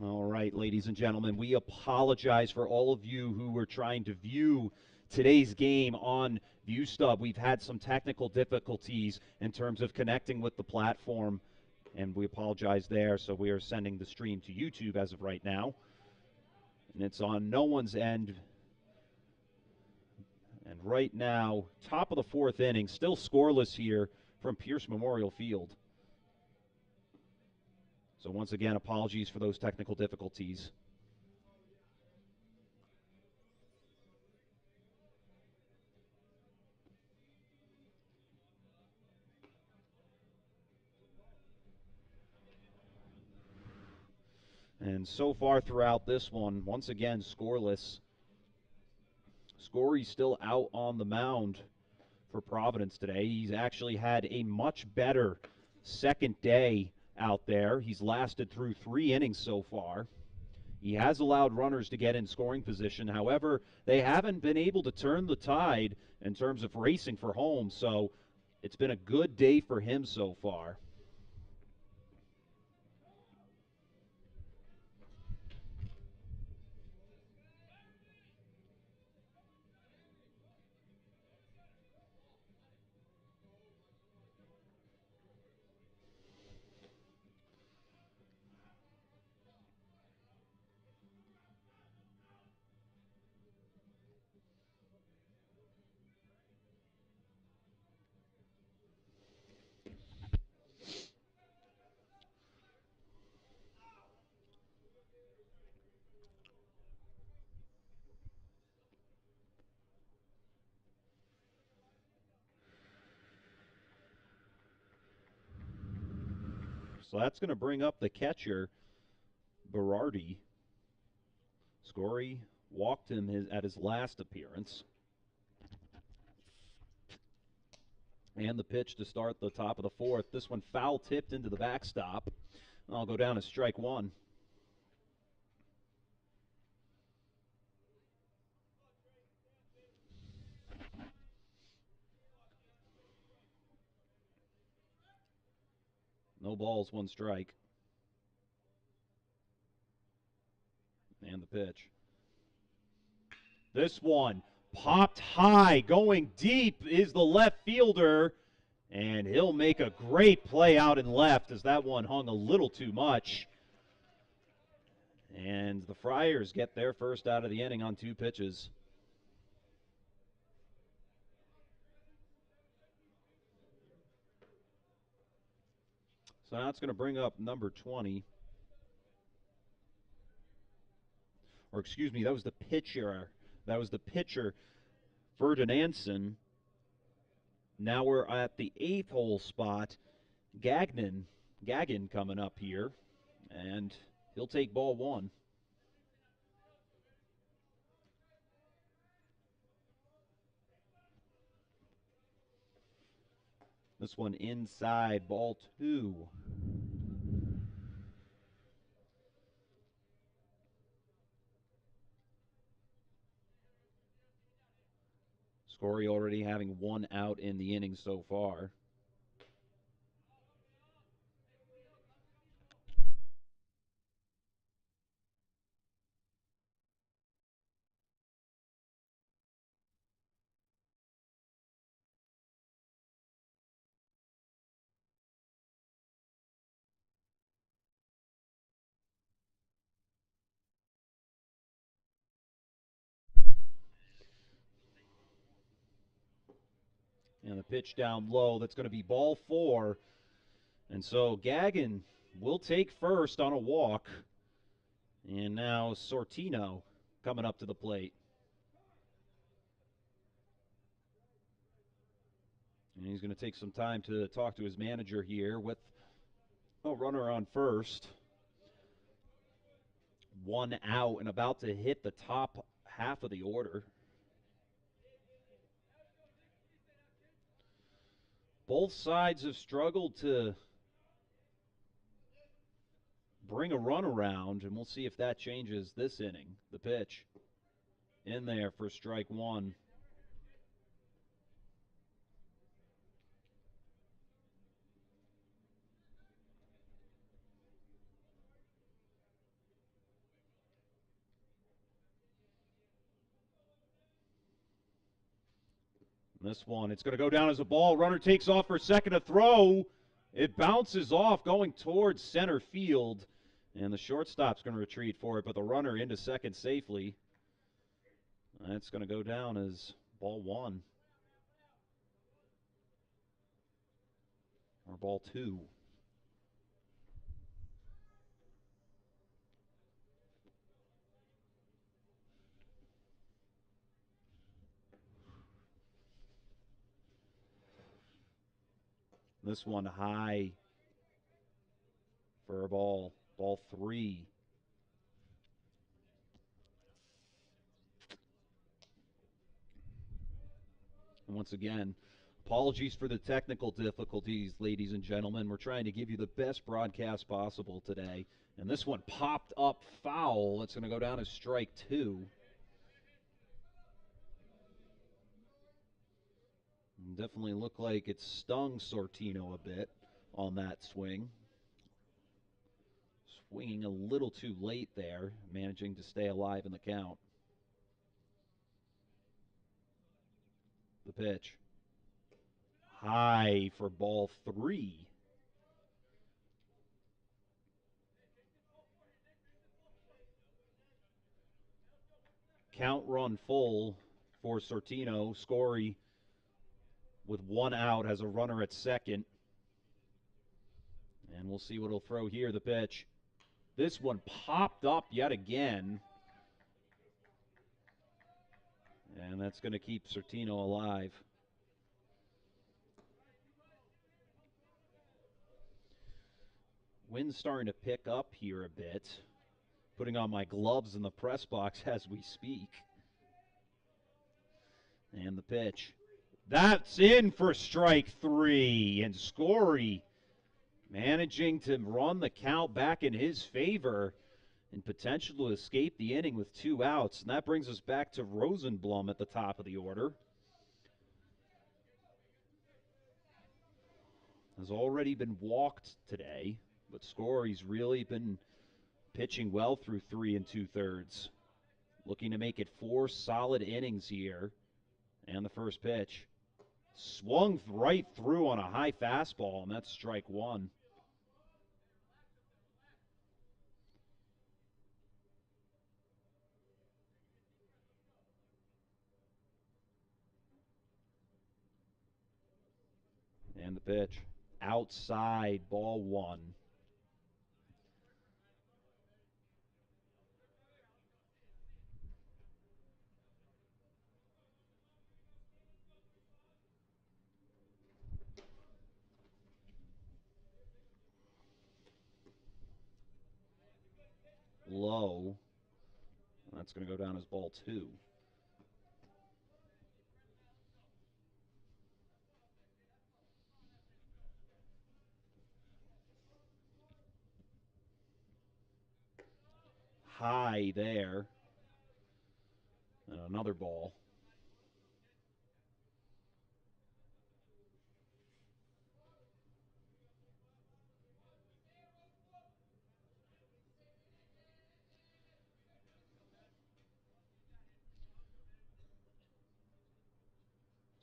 All right, ladies and gentlemen, we apologize for all of you who were trying to view today's game on ViewStub. We've had some technical difficulties in terms of connecting with the platform, and we apologize there. So we are sending the stream to YouTube as of right now, and it's on no one's end. And right now, top of the fourth inning, still scoreless here from Pierce Memorial Field. So once again, apologies for those technical difficulties. And so far throughout this one, once again, scoreless. Scory's still out on the mound for Providence today. He's actually had a much better second day out there. He's lasted through 3 innings so far. He has allowed runners to get in scoring position. However, they haven't been able to turn the tide in terms of racing for home, so it's been a good day for him so far. So that's going to bring up the catcher, Berardi. Scory walked him at his last appearance. And the pitch to start the top of the fourth. This one foul tipped into the backstop. I'll go down as strike one. No balls, one strike. And the pitch. This one popped high, going deep is the left fielder, and he'll make a great play out in left as that one hung a little too much. And the Friars get their first out of the inning on 2 pitches. So now it's going to bring up number 20. Or excuse me, that was the pitcher. That was the pitcher, Ferdinandson. Now we're at the 8th hole spot. Gagnon coming up here. And he'll take ball 1. This one inside, ball 2. Scory already having 1 out in the inning so far. And the pitch down low, that's going to be ball 4. And so Gagnon will take first on a walk. And now Sortino coming up to the plate. And he's going to take some time to talk to his manager here with a runner on first. 1 out and about to hit the top half of the order. Both sides have struggled to bring a run around, and we'll see if that changes this inning. The pitch in there for strike 1. This one, it's going to go down as a ball. Runner takes off for second to throw. It bounces off going towards center field. And the shortstop's going to retreat for it, but the runner into second safely. That's going to go down as ball one. Or ball two. This one high for a ball. Ball three. And once again, apologies for the technical difficulties, ladies and gentlemen. We're trying to give you the best broadcast possible today. And this one popped up foul. It's going to go down as strike two. Definitely looked like it stung Sortino a bit on that swing. Swinging a little too late there, managing to stay alive in the count. The pitch. High for ball three. Count run full for Sortino. Scory with one out has a runner at second. And we'll see what he'll throw here. The pitch. This one popped up yet again. And that's going to keep Sortino alive. Wind's starting to pick up here a bit. Putting on my gloves in the press box as we speak. And the pitch. That's in for strike three. And Scory managing to run the count back in his favor and potential to escape the inning with two outs. And that brings us back to Rosenblum at the top of the order. Has already been walked today, but Scory's really been pitching well through 3 2/3. Looking to make it 4 solid innings here. And the first pitch. Swung right through on a high fastball, and that's strike one. And the pitch. Outside, ball one. Low. That's going to go down as ball two. High there. And another ball.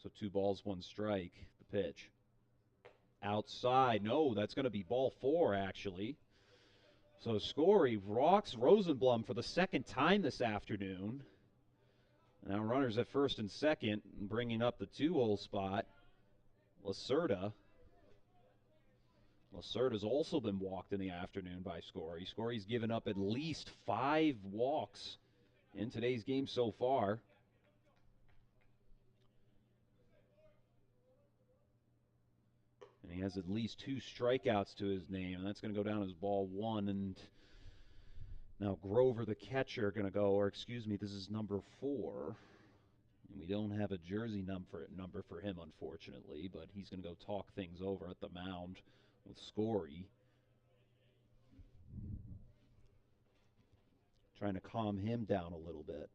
So 2 balls, 1 strike. The pitch. Outside. No, that's going to be ball 4, actually. So Scory rocks Rosenblum for the second time this afternoon. Now runners at first and second, bringing up the 2-hole spot. Lacerda. Lacerda's also been walked in the afternoon by Scory. Scory's given up at least 5 walks in today's game so far. And he has at least 2 strikeouts to his name, and that's going to go down as ball 1. And now Grover, the catcher, going to go, or excuse me, this is number 4. And we don't have a jersey number for him, unfortunately, but he's going to go talk things over at the mound with Scory. Trying to calm him down a little bit.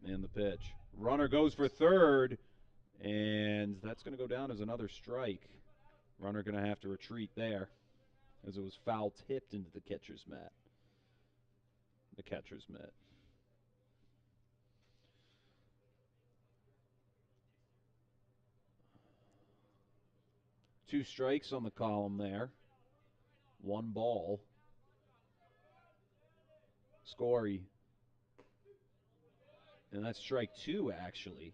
And the pitch. Runner goes for third, and that's going to go down as another strike. Runner going to have to retreat there. as it was foul tipped into the catcher's mat. The catcher's mitt. Two strikes on the column there. One ball. Scory. And that's strike two, actually.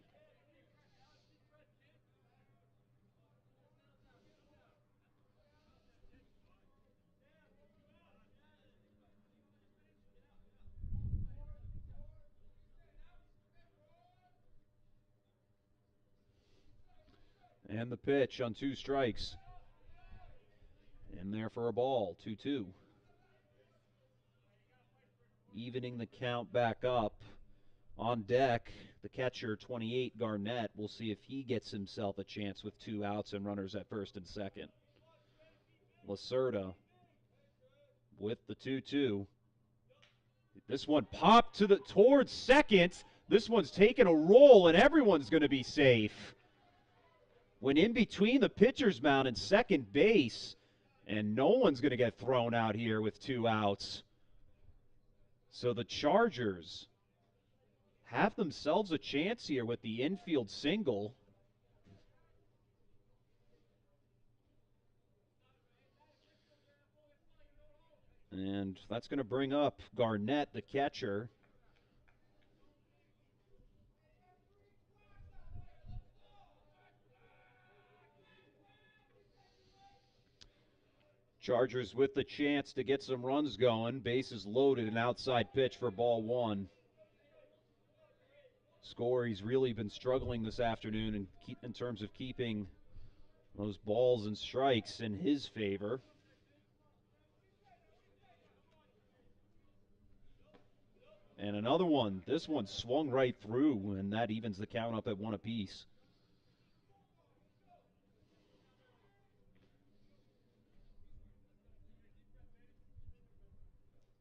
And the pitch on two strikes. In there for a ball, 2-2. Evening the count back up. On deck, the catcher, 28, Garnett. We'll see if he gets himself a chance with two outs and runners at first and second. Lacerda with the 2-2. This one popped towards second. This one's taking a roll, and everyone's going to be safe. When in between the pitcher's mound and second base, and no one's going to get thrown out here with two outs. So the Chargers have themselves a chance here with the infield single. And that's going to bring up Garnett, the catcher. Chargers with the chance to get some runs going. Bases loaded, an outside pitch for ball one. Scory's really been struggling this afternoon in terms of keeping those balls and strikes in his favor. And another one. This one swung right through, and that evens the count up at one apiece.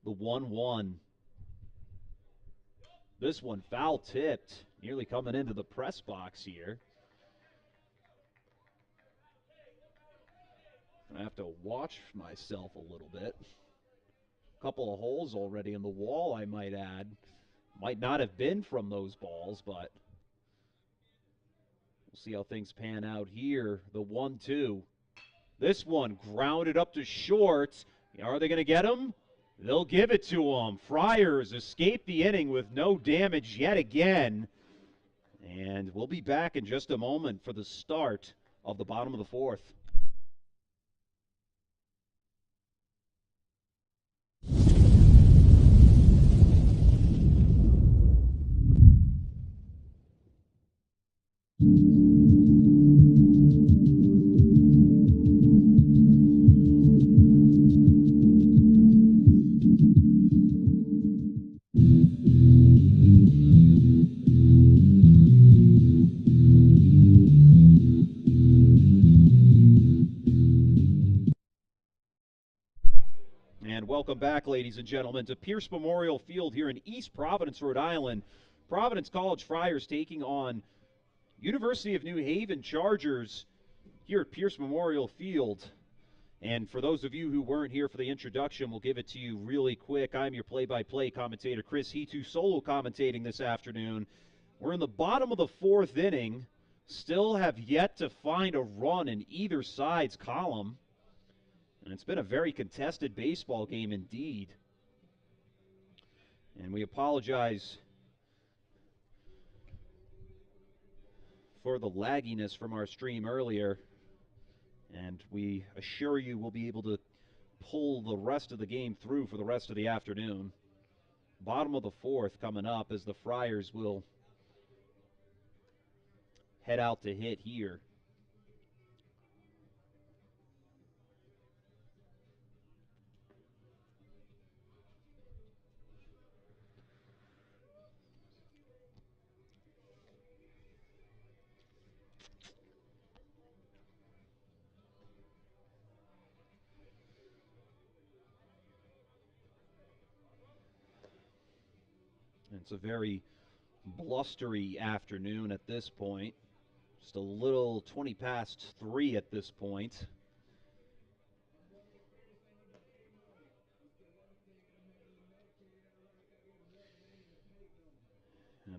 The 1-1. This one foul tipped, nearly coming into the press box here. I have to watch myself a little bit. Couple of holes already in the wall, I might add. Might not have been from those balls, but we'll see how things pan out here. The 1-2. This one grounded up to short. Are they going to get him? They'll give it to him. Friars escape the inning with no damage yet again. And we'll be back in just a moment for the start of the bottom of the fourth. And welcome back, ladies and gentlemen, to Pierce Memorial Field here in East Providence, Rhode Island. Providence College Friars taking on University of New Haven Chargers here at Pierce Memorial Field. And for those of you who weren't here for the introduction, we'll give it to you really quick. I'm your play-by-play commentator, Chris Hetu, solo commentating this afternoon. We're in the bottom of the fourth inning, still have yet to find a run in either side's column. And it's been a very contested baseball game indeed. And we apologize for the lagginess from our stream earlier. And we assure you we'll be able to pull the rest of the game through for the rest of the afternoon. Bottom of the fourth coming up as the Friars will head out to hit here. It's a very blustery afternoon at this point. Just a little 20 past 3 at this point.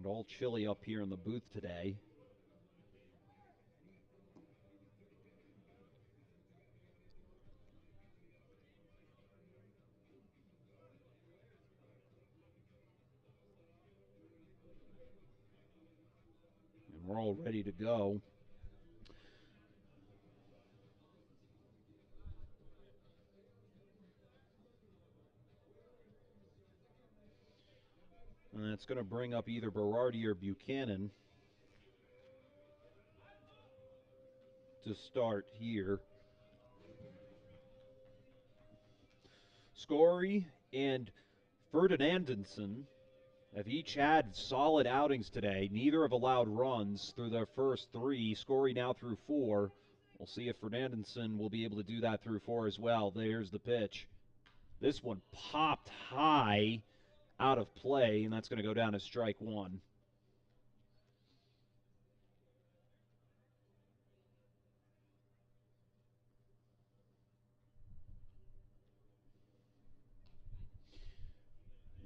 And all chilly up here in the booth today. And we're all ready to go. And that's going to bring up either Berardi or Buchanan to start here. Scory and Ferdinandson have each had solid outings today. Neither have allowed runs through their first three. Scory now through four. We'll see if Ferdinandson will be able to do that through four as well. There's the pitch. This one popped high out of play, and that's going to go down as strike one.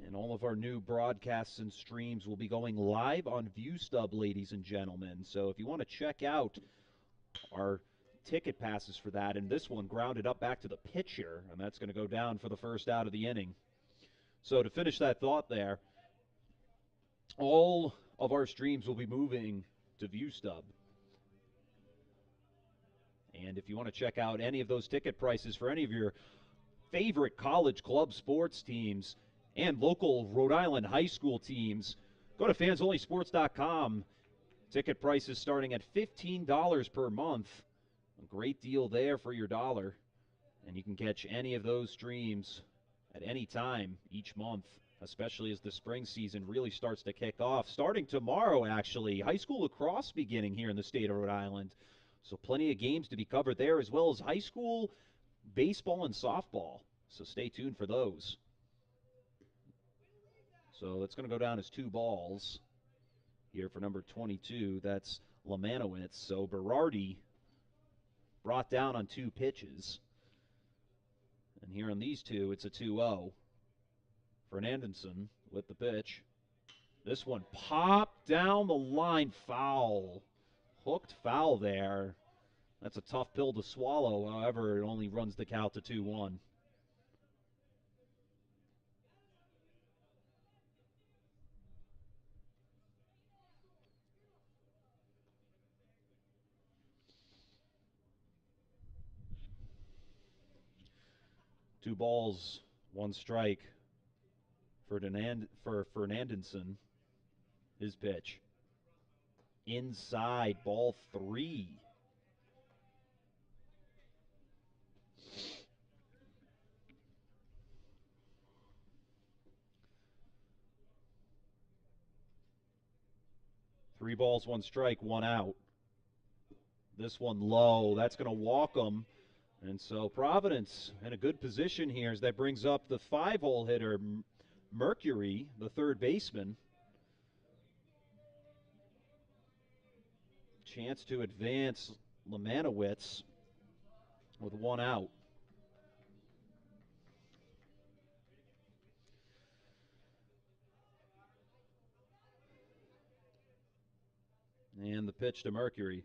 And all of our new broadcasts and streams will be going live on ViewStub, ladies and gentlemen. So if you want to check out our ticket passes for that, and this one grounded up back to the pitcher, and that's going to go down for the first out of the inning. So to finish that thought there, all of our streams will be moving to ViewStub. And if you want to check out any of those ticket prices for any of your favorite college club sports teams and local Rhode Island high school teams, go to fansonlysports.com. Ticket prices starting at $15 per month. A great deal there for your dollar. And you can catch any of those streams at any time each month, especially as the spring season really starts to kick off. Starting tomorrow, actually, high school lacrosse beginning here in the state of Rhode Island. So plenty of games to be covered there, as well as high school baseball and softball. So stay tuned for those. So that's going to go down as 2 balls here for number 22. That's Lemanowitz. So Berardi brought down on 2 pitches. And here on these two, it's a 2-0. Fernandinson with the pitch. This one popped down the line, foul. Hooked foul there. That's a tough pill to swallow. However, it only runs the count to 2-1. Two balls, 1 strike for Fernandinson. His pitch. Inside, ball 3. Three balls, 1 strike, 1 out. This one low. That's going to walk him. And so Providence in a good position here as that brings up the 5-hole hitter, Mercury, the third baseman. Chance to advance Lemanowitz with 1 out. And the pitch to Mercury.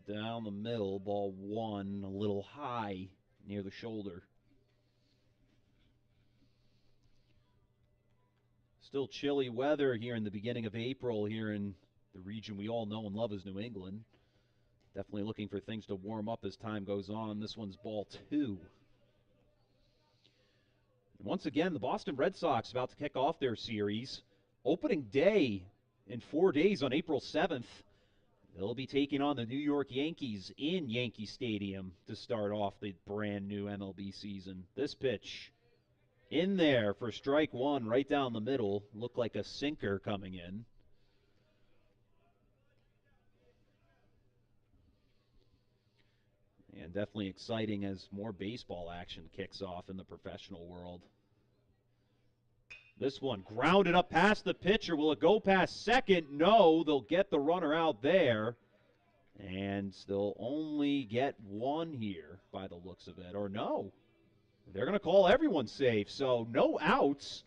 Down the middle, ball 1, a little high near the shoulder. Still chilly weather here in the beginning of April here in the region we all know and love as New England. Definitely looking for things to warm up as time goes on. This one's ball 2. And once again, the Boston Red Sox about to kick off their series. Opening day in 4 days on April 7th. They'll be taking on the New York Yankees in Yankee Stadium to start off the brand new MLB season. This pitch in there for strike 1 right down the middle. Looked like a sinker coming in. And definitely exciting as more baseball action kicks off in the professional world. This one grounded up past the pitcher. Will it go past second? No, they'll get the runner out there. And they'll only get 1 here by the looks of it. Or no, they're going to call everyone safe. So no outs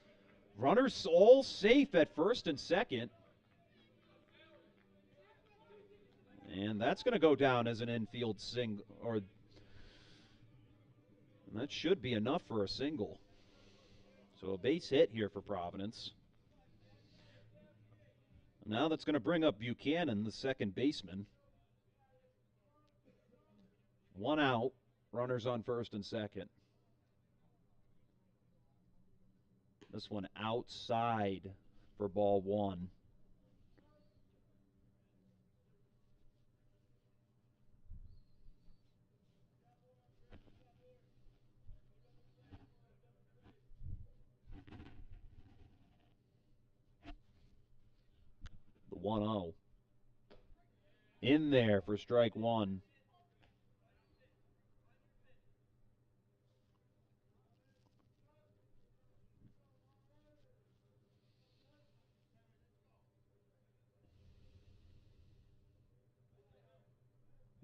Runners all safe at first and second. And that's going to go down as an infield single, or that should be enough for a single. So a base hit here for Providence. Now that's going to bring up Buchanan, the second baseman. 1 out, runners on first and second. This one outside for ball 1. The 1-0. In there for strike 1.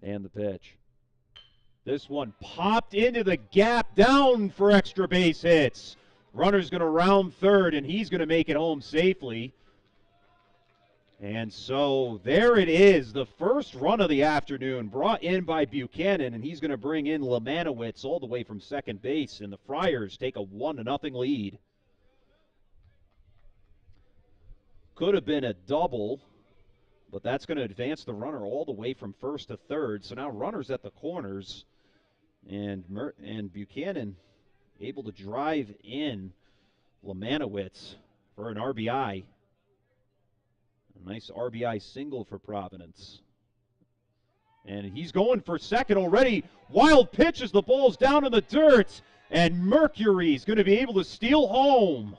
And the pitch. This one popped into the gap, down for extra base hits. Runner's going to round third, and he's going to make it home safely. And so there it is, the first run of the afternoon brought in by Buchanan, and he's going to bring in Lemanowitz all the way from second base, and the Friars take a 1-0 lead. Could have been a double, but that's going to advance the runner all the way from first to third. So now runners at the corners, and Buchanan able to drive in Lemanowitz for an RBI. A nice RBI single for Providence. And he's going for second already. Wild pitch as the ball's down in the dirt, and Mercury's going to be able to steal home.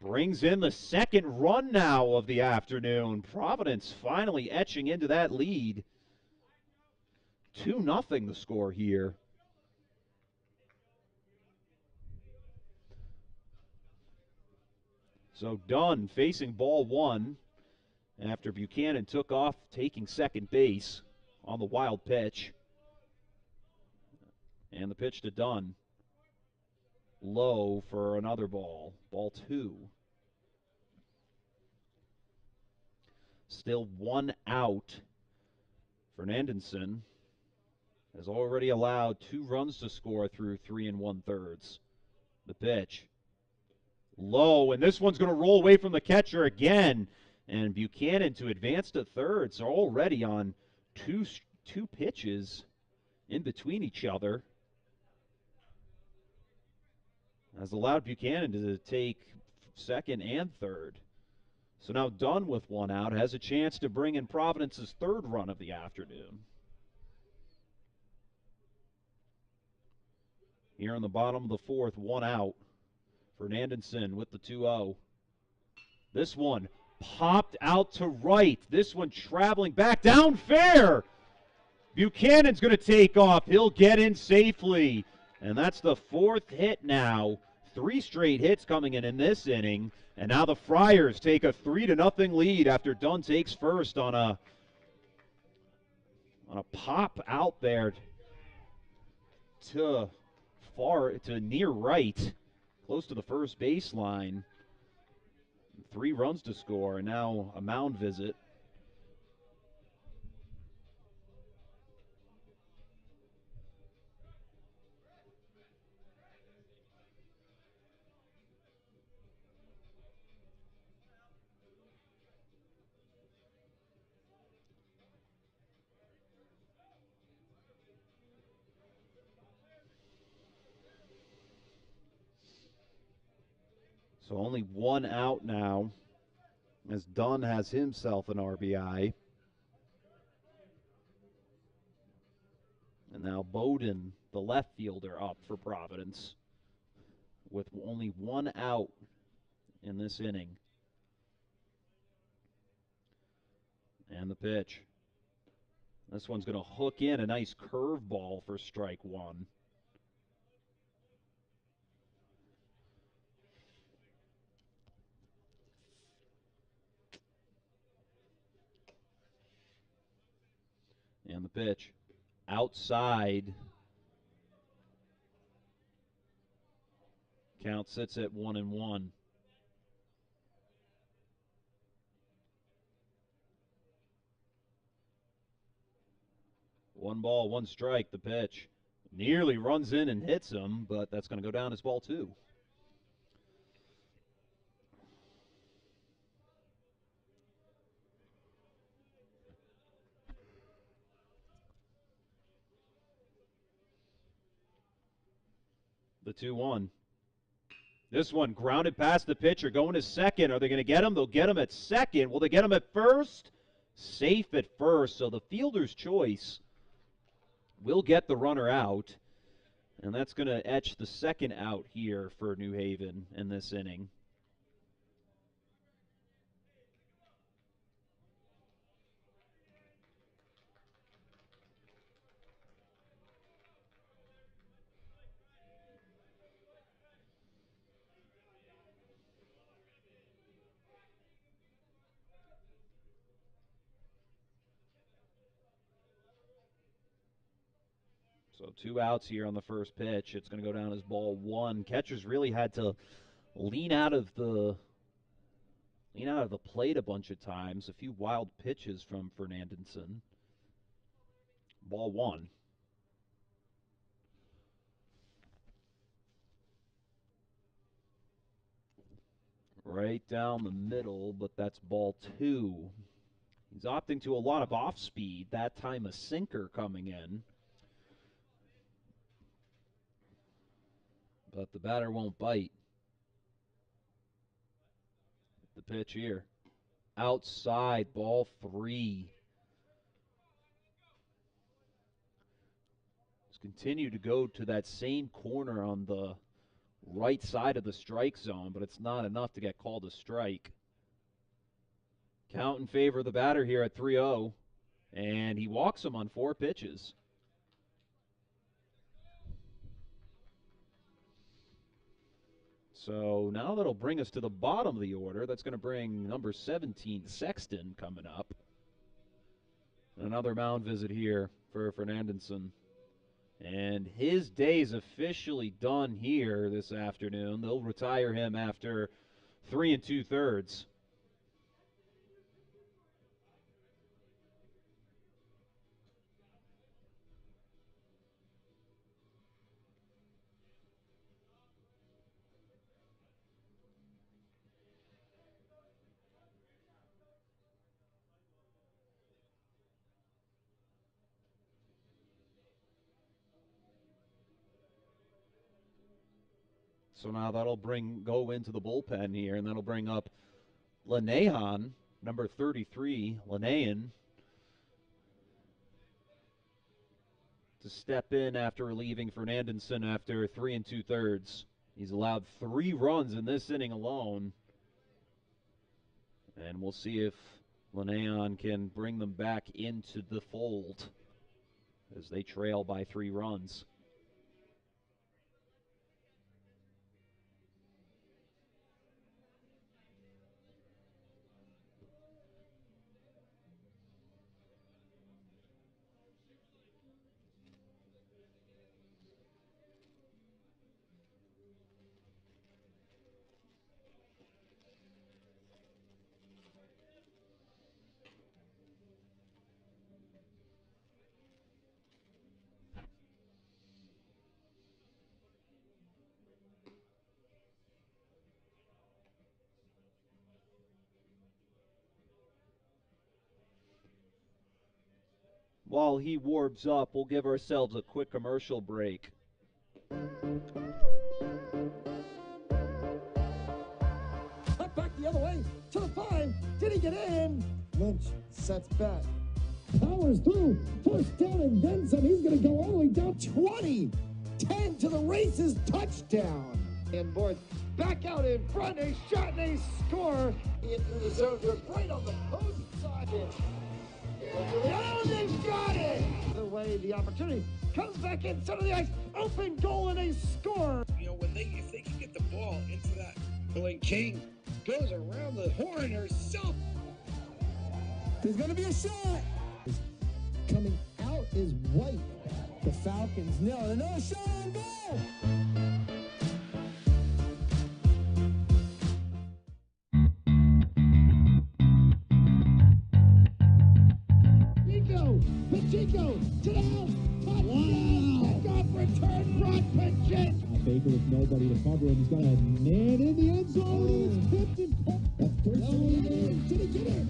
Brings in the second run now of the afternoon. Providence finally etching into that lead. 2-0 the score here. So Dunn facing ball 1 after Buchanan took off taking second base on the wild pitch. And the pitch to Dunn. Low for another ball. Ball 2. Still 1 out. Fernandenson has already allowed 2 runs to score through 3 1/3. The pitch. Low, and this one's going to roll away from the catcher again. And Buchanan to advance to third. So already on two pitches in between each other has allowed Buchanan to take second and third. So now Dunn with 1 out has a chance to bring in Providence's third run of the afternoon. Here in the bottom of the 4th, 1 out. Fernandenson with the 2-0. This one popped out to right. This one traveling back down fair. Buchanan's going to take off. He'll get in safely. And that's the 4th hit now. 3 straight hits coming in this inning. And now the Friars take a 3-0 lead after Dunn takes first on a pop out there to near right, close to the first baseline. 3 runs to score, and now a mound visit. So only 1 out now, as Dunn has himself an RBI. And now Bowden, the left fielder, up for Providence with only 1 out in this inning. And the pitch. This one's going to hook in a nice curveball for strike 1. And the pitch outside Count sits at 1-1. One ball, one strike, the pitch. Nearly runs in and hits him, but that's going to go down as ball 2. The 2-1. This one grounded past the pitcher, going to second. Are they going to get him? They'll get him at second. Will they get him at first? Safe at first, so the fielder's choice will get the runner out, and that's going to etch the second out here for New Haven in this inning. So 2 outs here on the first pitch. It's going to go down as ball 1. Catchers really had to lean out of the plate a bunch of times. A few wild pitches from Fernandinson. Ball 1. Right down the middle, but that's ball 2. He's opting to a lot of off speed. That time a sinker coming in. But the batter won't bite. The pitch here. Outside, ball 3. Let's continue to go to that same corner on the right side of the strike zone, but it's not enough to get called a strike. Count in favor of the batter here at 3-0, and he walks him on 4 pitches. So now that'll bring us to the bottom of the order. That's going to bring number 17, Sexton, coming up. Another mound visit here for Fernandinson. And his day's officially done here this afternoon. They'll retire him after 3 2/3. So now that'll go into the bullpen here, and that'll bring up Lenahan, number 33, Lenahan, to step in after relieving Fernandinson after 3 2/3. He's allowed 3 runs in this inning alone, and we'll see if Lenahan can bring them back into the fold as they trail by 3 runs. While he warms up, we'll give ourselves a quick commercial break. Cut back the other way to the 5. Did he get in? Lynch sets back. Powers through. First down and then some. He's going to go all the way down 20. 10 to the races. Touchdown. And boys back out in front. A shot and a score. Into the zone. Just right on the post side. Oh, they've got it! The way the opportunity comes back in center of the ice, open goal and a score. You know, if they can get the ball into that, when King goes around the horn herself. There's gonna be a shot. Coming out is White. The Falcons nail another shot on goal. Pacheco to the house. Wow. Kickoff return, Brock Pacheco. Baker with nobody to cover him. He's got a man in the end zone. It's tipped and pumped. That's first down. Did he get it?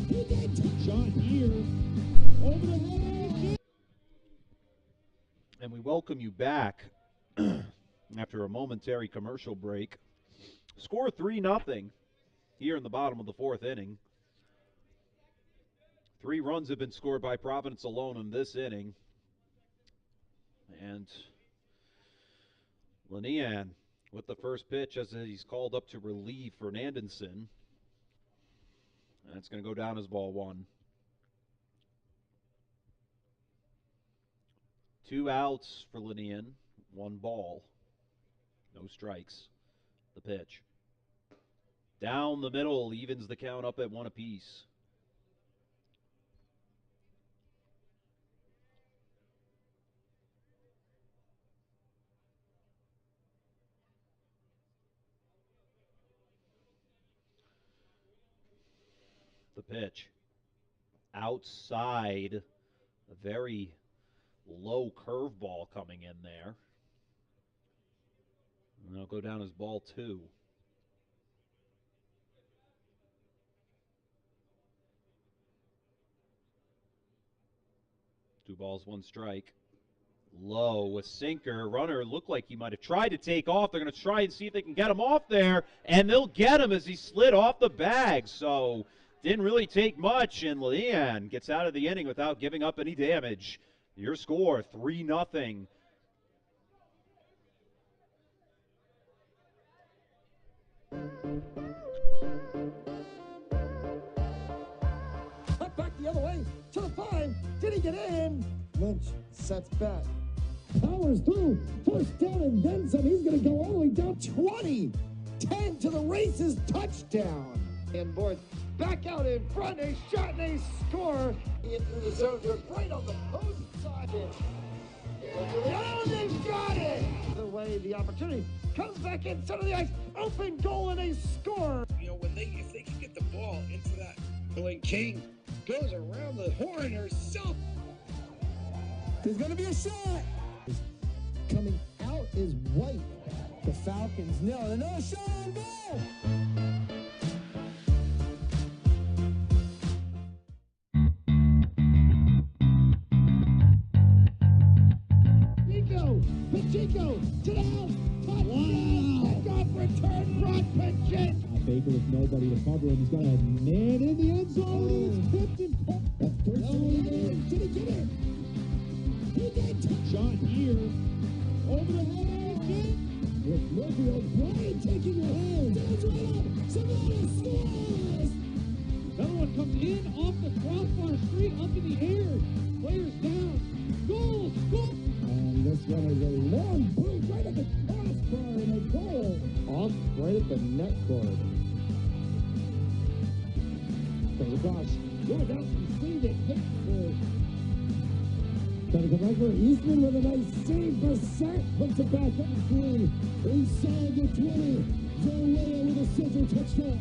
He did. Shot here. Over the head. And we welcome you back after a momentary commercial break. Score 3-0 here in the bottom of the fourth inning. 3 runs have been scored by Providence alone in this inning. And Lanian with the first pitch as he's called up to relieve Fernandenson. And it's going to go down as ball 1. 2 outs for Lanian, 1 ball, no strikes. The pitch. Down the middle, evens the count up at 1 apiece. The pitch. Outside, a very low curveball coming in there. And it'll go down as ball 2. Two balls, 1 strike. Low, a sinker. Runner looked like he might have tried to take off. They're going to try and see if they can get him off there, and they'll get him as he slid off the bag. So didn't really take much, and Leanne gets out of the inning without giving up any damage. Your score, 3-0. Cut back the other way to the 5. Did he get in? Lynch sets back. Powers through. First down and then some. He's going to go all the way down 20. 10 to the races. Touchdown. And boards back out in front. A shot and a score. Into the zone. They're right on the post side. Oh, they got it. The way the opportunity comes back in center of the ice. Open goal and a score. You know, if they can get the ball into that, when King goes around the horn herself. There's going to be a shot. Coming out is White. The Falcons know. Another shot on goal. Pacheco to the house. Wow. Kickoff return, Brock Pacheco. Baker with nobody to cover him. He's got a man in the end zone. It's tipped and pumped. That's first down. Did he get it? He did. Shot here. Over the head. With Murphy O'Brien taking a hand. Stands right up. Savannah scores. Another one comes in off the crossbar, straight up in the air. Players down. Goal. Goal. And this one is a long boot right at the crossbar and a goal. Off right at the net cord. So the gosh, goes out and saved it. Gotta go back for Eastman with a nice save. Bassett puts it back up through. Inside the 20. Zoe with a scissor touchdown.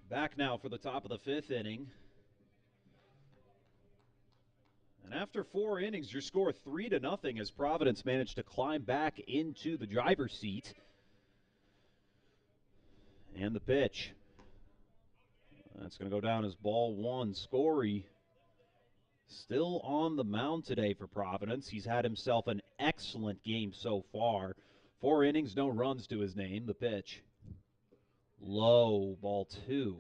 Back now for the top of the 5th inning. And after 4 innings, your score 3-0 as Providence managed to climb back into the driver's seat. And the pitch. That's going to go down as ball 1. Scorey still on the mound today for Providence. He's had himself an excellent game so far. 4 innings, no runs to his name. The pitch. Low, ball 2.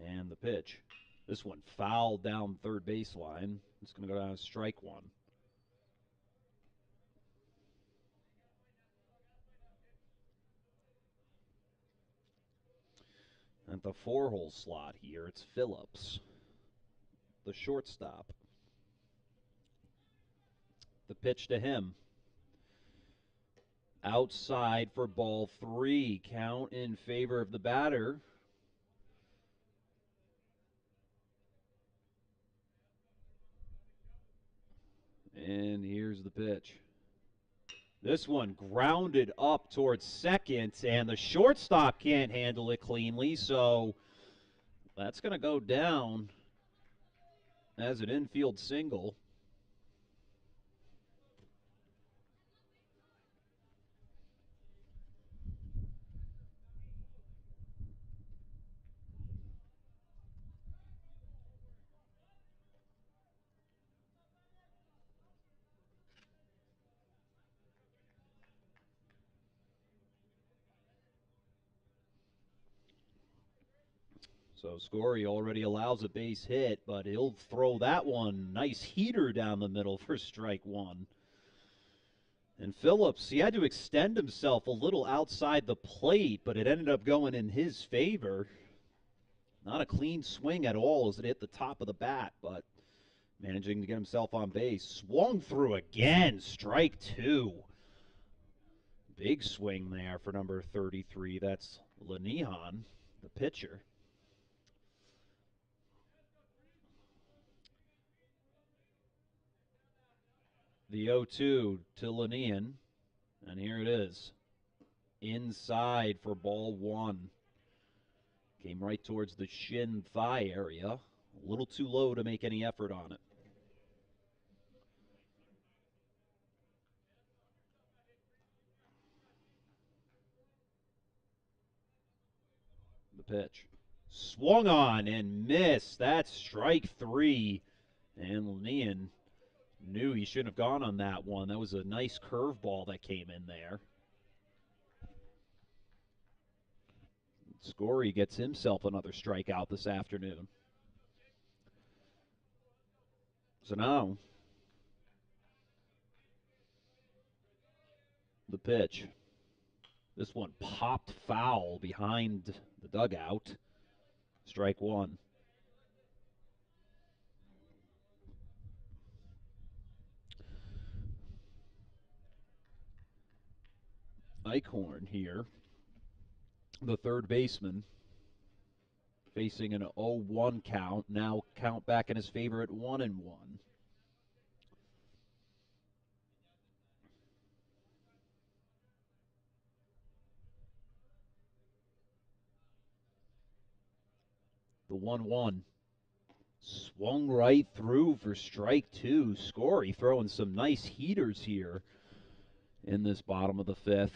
And the pitch. This one fouled down third baseline. It's going to go down as strike 1. At the 4-hole slot here, it's Phillips. the shortstop. The pitch to him. Outside for ball 3. Count in favor of the batter. And here's the pitch. This one grounded up towards second, and the shortstop can't handle it cleanly, so that's going to go down as an infield single. So Scory already allows a base hit, but he'll throw that one. Nice heater down the middle for strike 1. And Phillips, he had to extend himself a little outside the plate, but it ended up going in his favor. Not a clean swing at all as it hit the top of the bat, but managing to get himself on base. Swung through again, strike 2. Big swing there for number 33. That's Lenihan, the pitcher. The 0-2 to Lenihan, and here it is. Inside for ball 1. Came right towards the shin thigh area. A little too low to make any effort on it. The pitch. Swung on and missed. That's strike 3. And Lenihan knew he shouldn't have gone on that one. That was a nice curveball that came in there. Scory gets himself another strikeout this afternoon. So now, the pitch. This one popped foul behind the dugout. Strike 1. Eichhorn here, the third baseman, facing an 0-1 count. Now count back in his favor at 1-1. The 1-1. Swung right through for strike 2. Scory throwing some nice heaters here in this bottom of the 5th.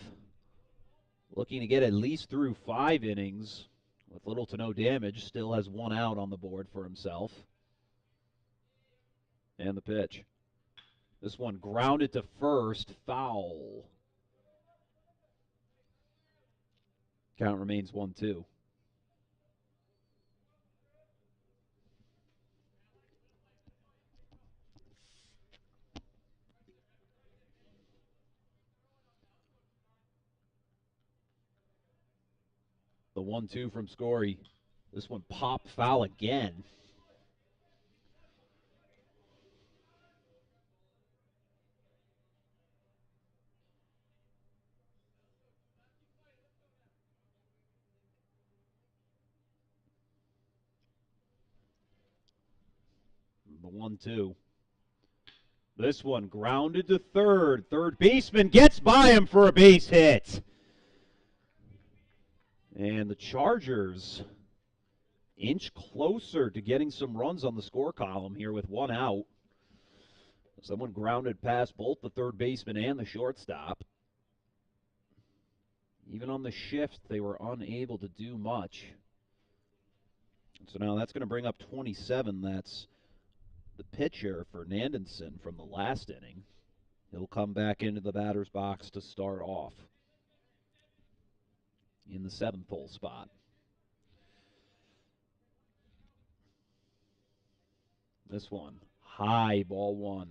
Looking to get at least through 5 innings with little to no damage. Still has 1 out on the board for himself. And the pitch. This one grounded to first. Foul. Count remains 1-2. The 1-2 from Scory. This one popped foul again. The 1-2. This one grounded to third. Third baseman gets by him for a base hit. And the Chargers inch closer to getting some runs on the score column here with 1 out. Someone grounded past both the third baseman and the shortstop. Even on the shift, they were unable to do much. So now that's going to bring up 27. That's the pitcher, Fernandinson, from the last inning. He'll come back into the batter's box to start off in the 7th hole spot. This one, high, ball 1.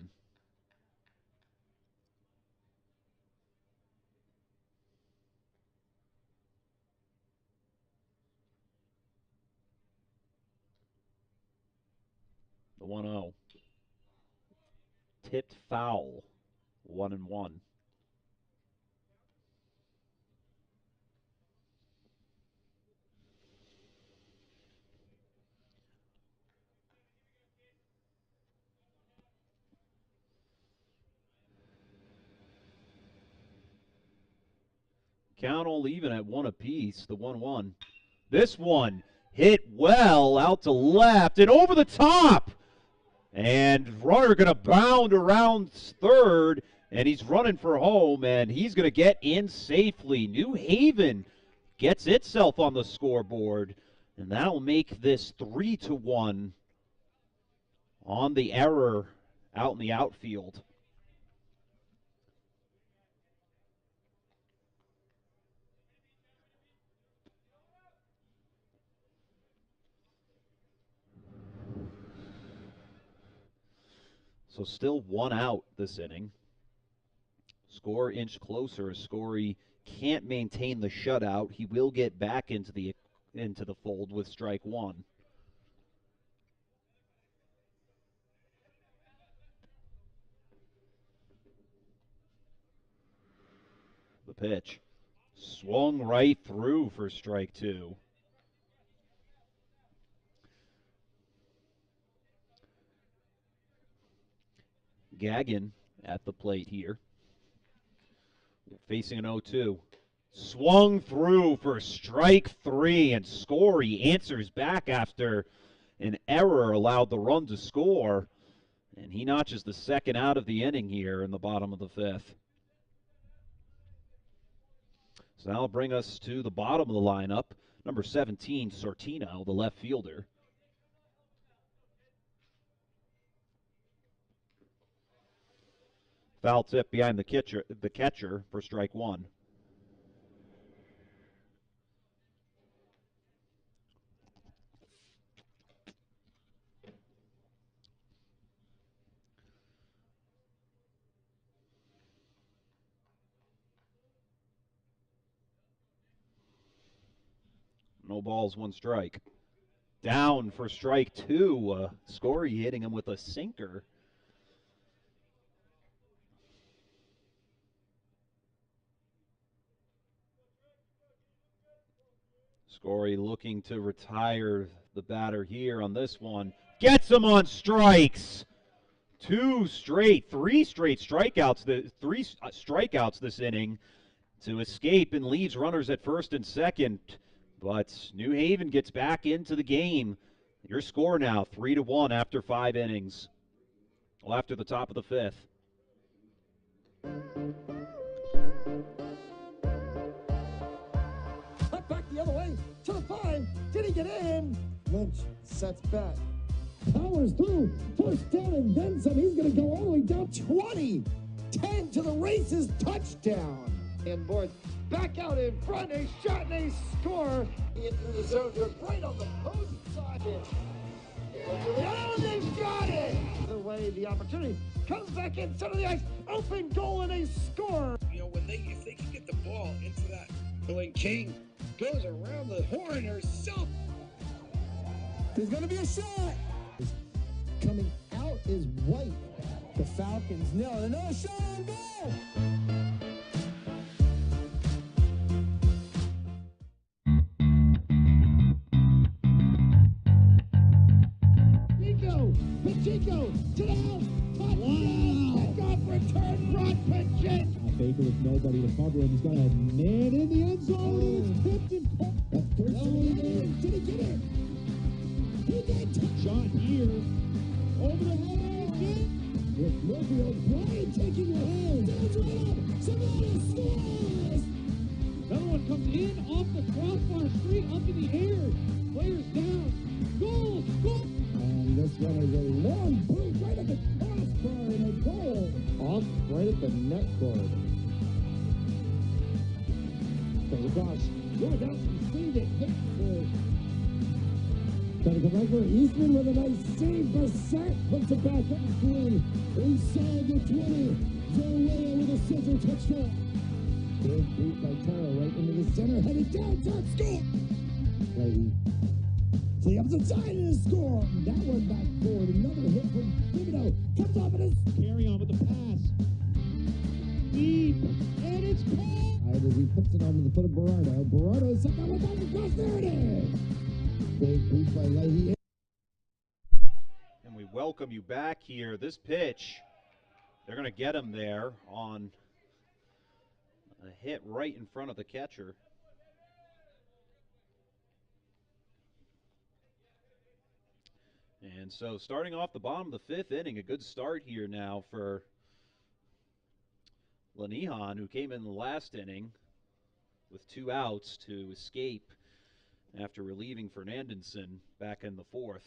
The 1-0. Tipped foul. 1-1. Count all even at 1 apiece, the 1-1. This one hit well out to left and over the top. And runner going to bound around third, and he's running for home, and he's going to get in safely. New Haven gets itself on the scoreboard, and that'll make this 3-1 on the error out in the outfield. So still 1 out this inning. Score inch closer as Scory can't maintain the shutout. He will get back into the fold with strike 1. The pitch swung right through for strike 2. Gagnon at the plate here. Facing an 0-2. Swung through for strike 3, and Scory answers back after an error allowed the run to score. And he notches the second out of the inning here in the bottom of the 5th. So that'll bring us to the bottom of the lineup. Number 17, Sortino, the left fielder. Foul tip behind the catcher for strike 1. No balls, 1 strike. Down for strike 2. Scory hitting him with a sinker. Scory looking to retire the batter here on this one. Gets him on strikes. 3 straight strikeouts. 3 strikeouts this inning to escape and leaves runners at first and second. But New Haven gets back into the game. Your score now 3-1 after 5 innings. Well, after the top of the 5th. Back the other way to the 5. Did he get in? Lynch sets back. Powers through. First down and then some. He's going to go all the way down 20. 10 to the races. Touchdown. And boards back out in front. A shot and a score. Into the zone. They're right on the post side. Oh, they've got it. The way the opportunity comes back in center of the ice. Open goal and a score. You know, if they can get the ball into that, when King goes around the horn herself. There's going to be a shot. Coming out is White. The Falcons nail it. Another shot on goal. Pacheco to the house. Wow. Pickoff return. Brock Pacheco. Baker with nobody to cover him. He's got a man in the end zone. It's tipped and popped. That's first. Did he get it? He did. Shot here. Over the head. With Murphy O'Brien taking the hand. That's right up. Somebody scores. Another one comes in off the crossbar, straight up in the air. Players down. Goal. Goal. And this one is a long boot right at the crossbar and a goal. Off right at the net cord. So gosh, goes out and sees it. Gotta go back for Eastman with a nice save. Bassett puts it back up through. Inside the 20. Joe Leah with a scissor touchdown. Big beat by Taro right into the center. Headed down. Top score. to the opposite side and a score. That one back forward. Another hit from Thibodeau. Comes off and is Carry on with the pass. Deep. And it's caught. as he puts it onto the foot of Berardo. Berardo is second one back across. There it is. Big boost by Leahy. And we welcome you back here. This pitch, they're going to get him there on a hit right in front of the catcher. And so starting off the bottom of the fifth inning, a good start here now for Lenihan, who came in the last inning with 2 outs to escape after relieving Fernandenson back in the fourth.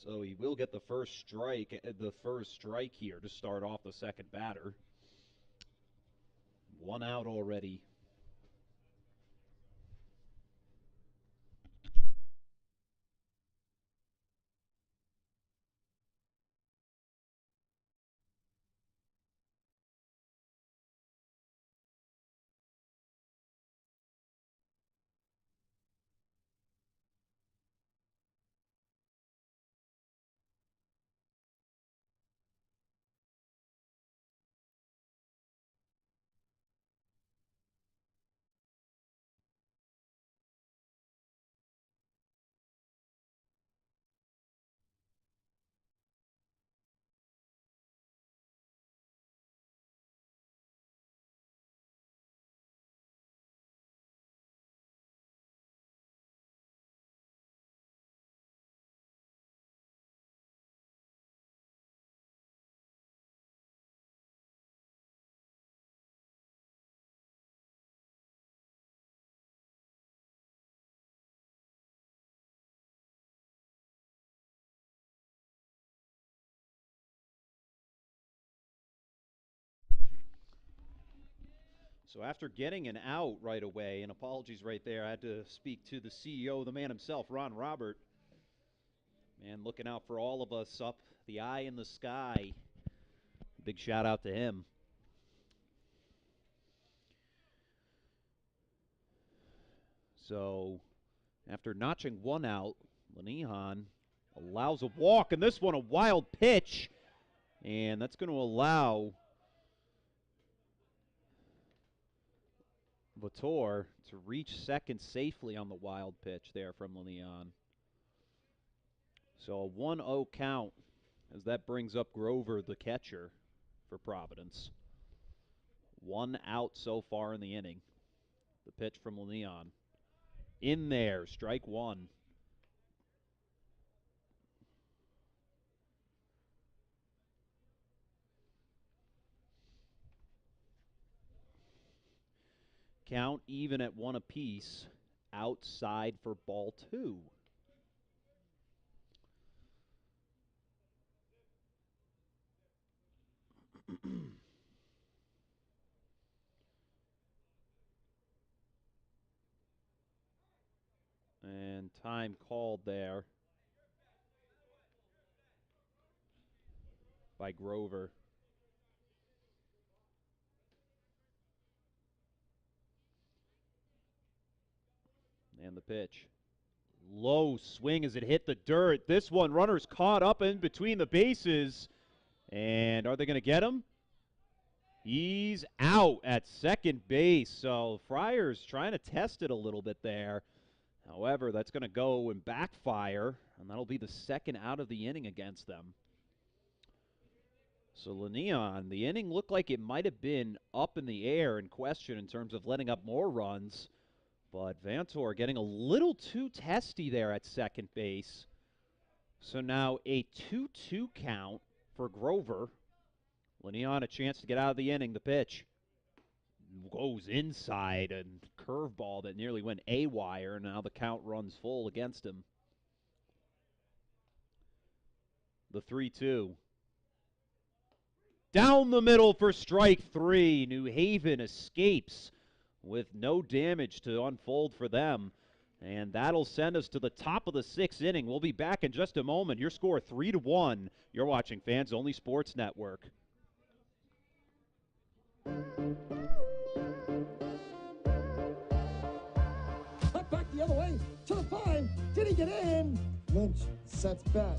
So he will get the first strike here to start off the second batter. 1 out already. So after getting an out right away, and apologies right there, I had to speak to the CEO, the man himself, Ron Robert. Man, looking out for all of us up the eye in the sky. Big shout out to him. So after notching 1 out, Lenihan allows a walk, and this one a wild pitch. And that's going to allow Vitor to reach second safely on the wild pitch there from Lenihan. So a 1-0 count as that brings up Grover, the catcher, for Providence. 1 out so far in the inning. The pitch from Lenihan. In there, strike 1. Count even at 1 apiece. Outside for ball 2. And time called there by Grover. And the pitch. Low swing as it hit the dirt. This one, runners caught up in between the bases. And are they going to get him? He's out at second base. So Friars trying to test it a little bit there. However, that's going to go and backfire, and that'll be the second out of the inning against them. So Lenihan, the inning looked like it might have been up in the air in question in terms of letting up more runs. But Vantor getting a little too testy there at second base. So now a 2-2 count for Grover. Lenihan a chance to get out of the inning. The pitch goes inside, and curveball that nearly went A-wire. Now the count runs full against him. The 3-2. Down the middle for strike 3. New Haven escapes with no damage to unfold for them. And that'll send us to the top of the 6th inning. We'll be back in just a moment. Your score 3-1. You're watching Fans Only Sports Network. Up back the the other way to the 5. Did he get in? Lynch sets back.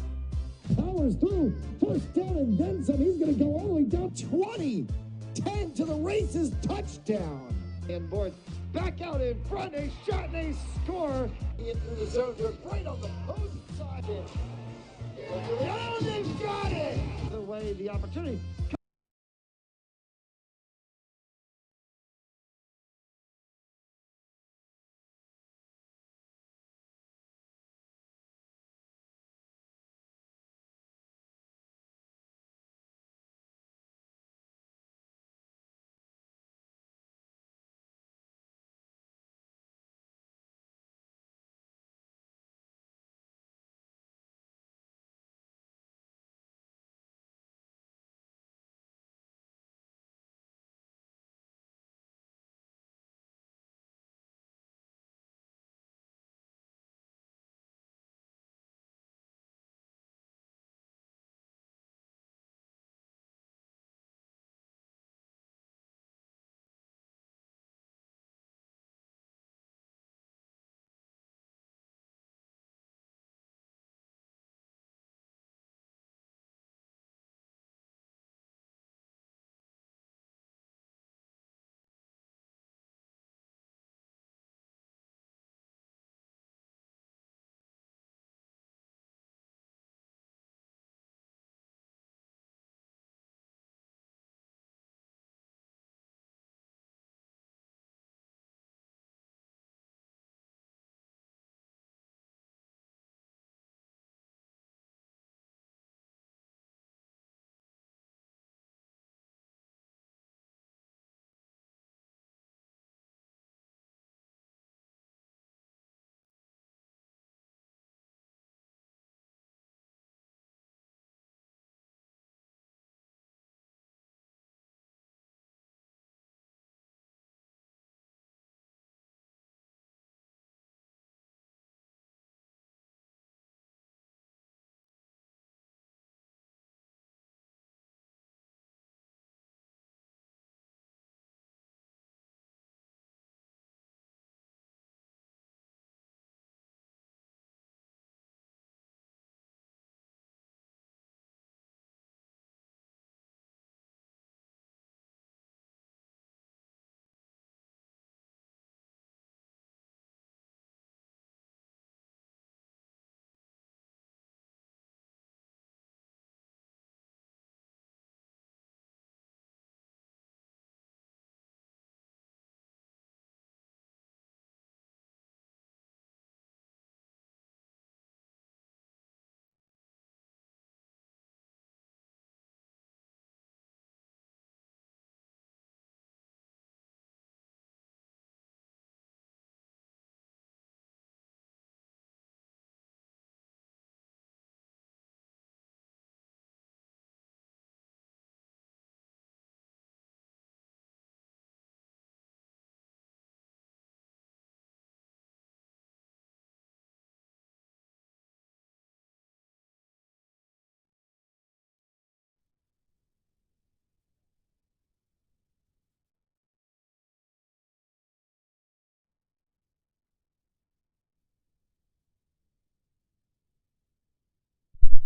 Powers through. First down and then some. He's going to go all the way down 20. 10 to the races. Touchdown. And boards back out in front. A shot and a score. Into the zone. Goes right on the post side. Oh, they've got it. The way the opportunity.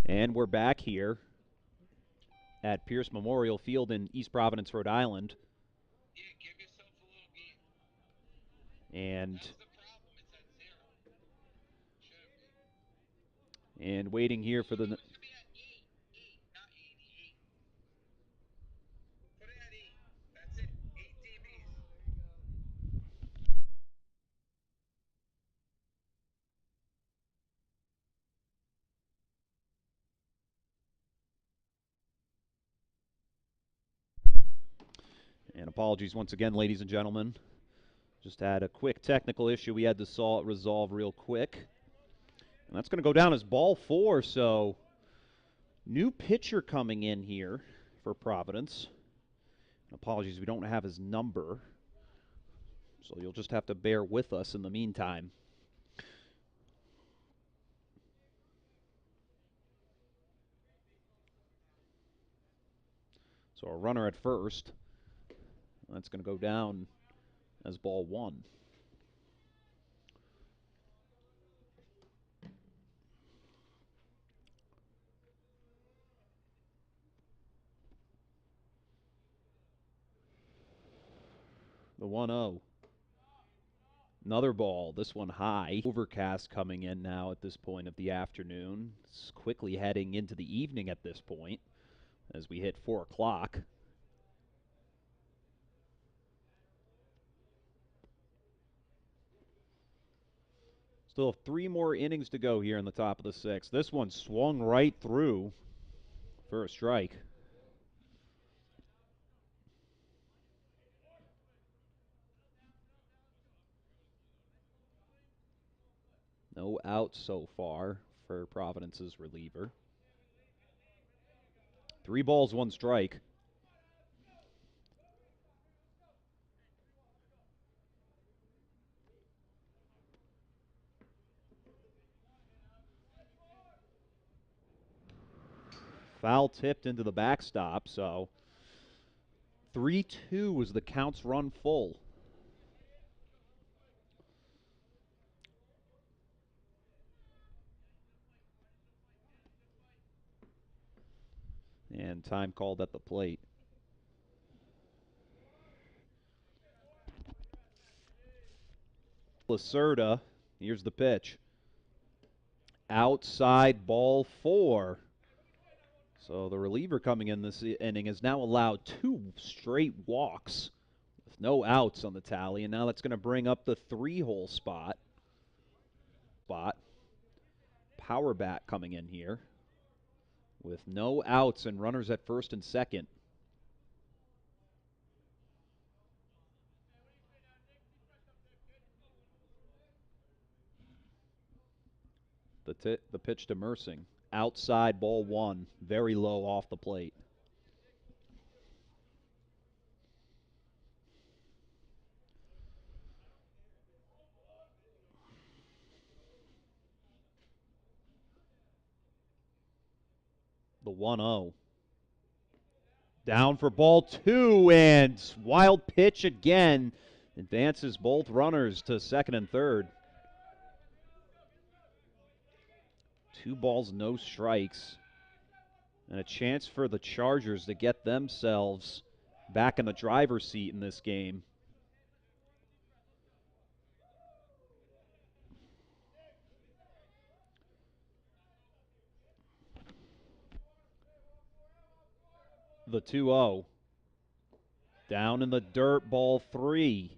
And we're back here at Pierce Memorial Field in East Providence, Rhode Island. Yeah, give yourself a little game. And That's the problem. It's at 0. Shouldn't be. and waiting here for the It should be at 8. 8, not 88. Put it at 8. That's it. 8 DBs. and apologies once again, ladies and gentlemen. Just had a quick technical issue we had to resolve real quick. And that's going to go down as ball 4, so new pitcher coming in here for Providence. Apologies, we don't have his number, so you'll just have to bear with us in the meantime. So a runner at first. That's going to go down as ball 1. The 1-0. Another ball, this one high. Overcast coming in now at this point of the afternoon. It's quickly heading into the evening at this point as we hit 4 o'clock. Still have 3 more innings to go here in the top of the 6th. This one swung right through for a strike. No outs so far for Providence's reliever. 3 balls, 1 strike. Foul tipped into the backstop, so 3-2 was the counts run full. And time called at the plate. Lacerda, here's the pitch. Outside, ball 4. So the reliever coming in this inning has now allowed 2 straight walks with no outs on the tally, and now that's going to bring up the 3-hole spot. Power bat coming in here with no outs and runners at first and second. The pitch to Mersing. Outside, ball 1. Very low off the plate. The 1-0. Down for ball 2, and wild pitch again. Advances both runners to second and third. 2 balls, no strikes. And a chance for the Chargers to get themselves back in the driver's seat in this game. The 2-0. Down in the dirt, ball 3.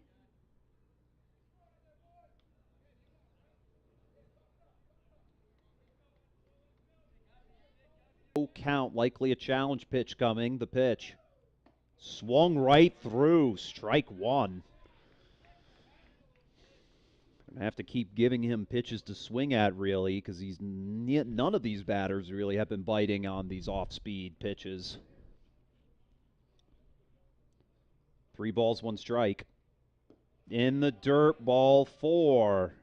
Count, likely a challenge pitch coming. The pitch swung right through, strike 1. Gonna have to keep giving him pitches to swing at, really, because none of these batters really have been biting on these off-speed pitches. 3 balls, 1 strike. In the dirt, ball 4.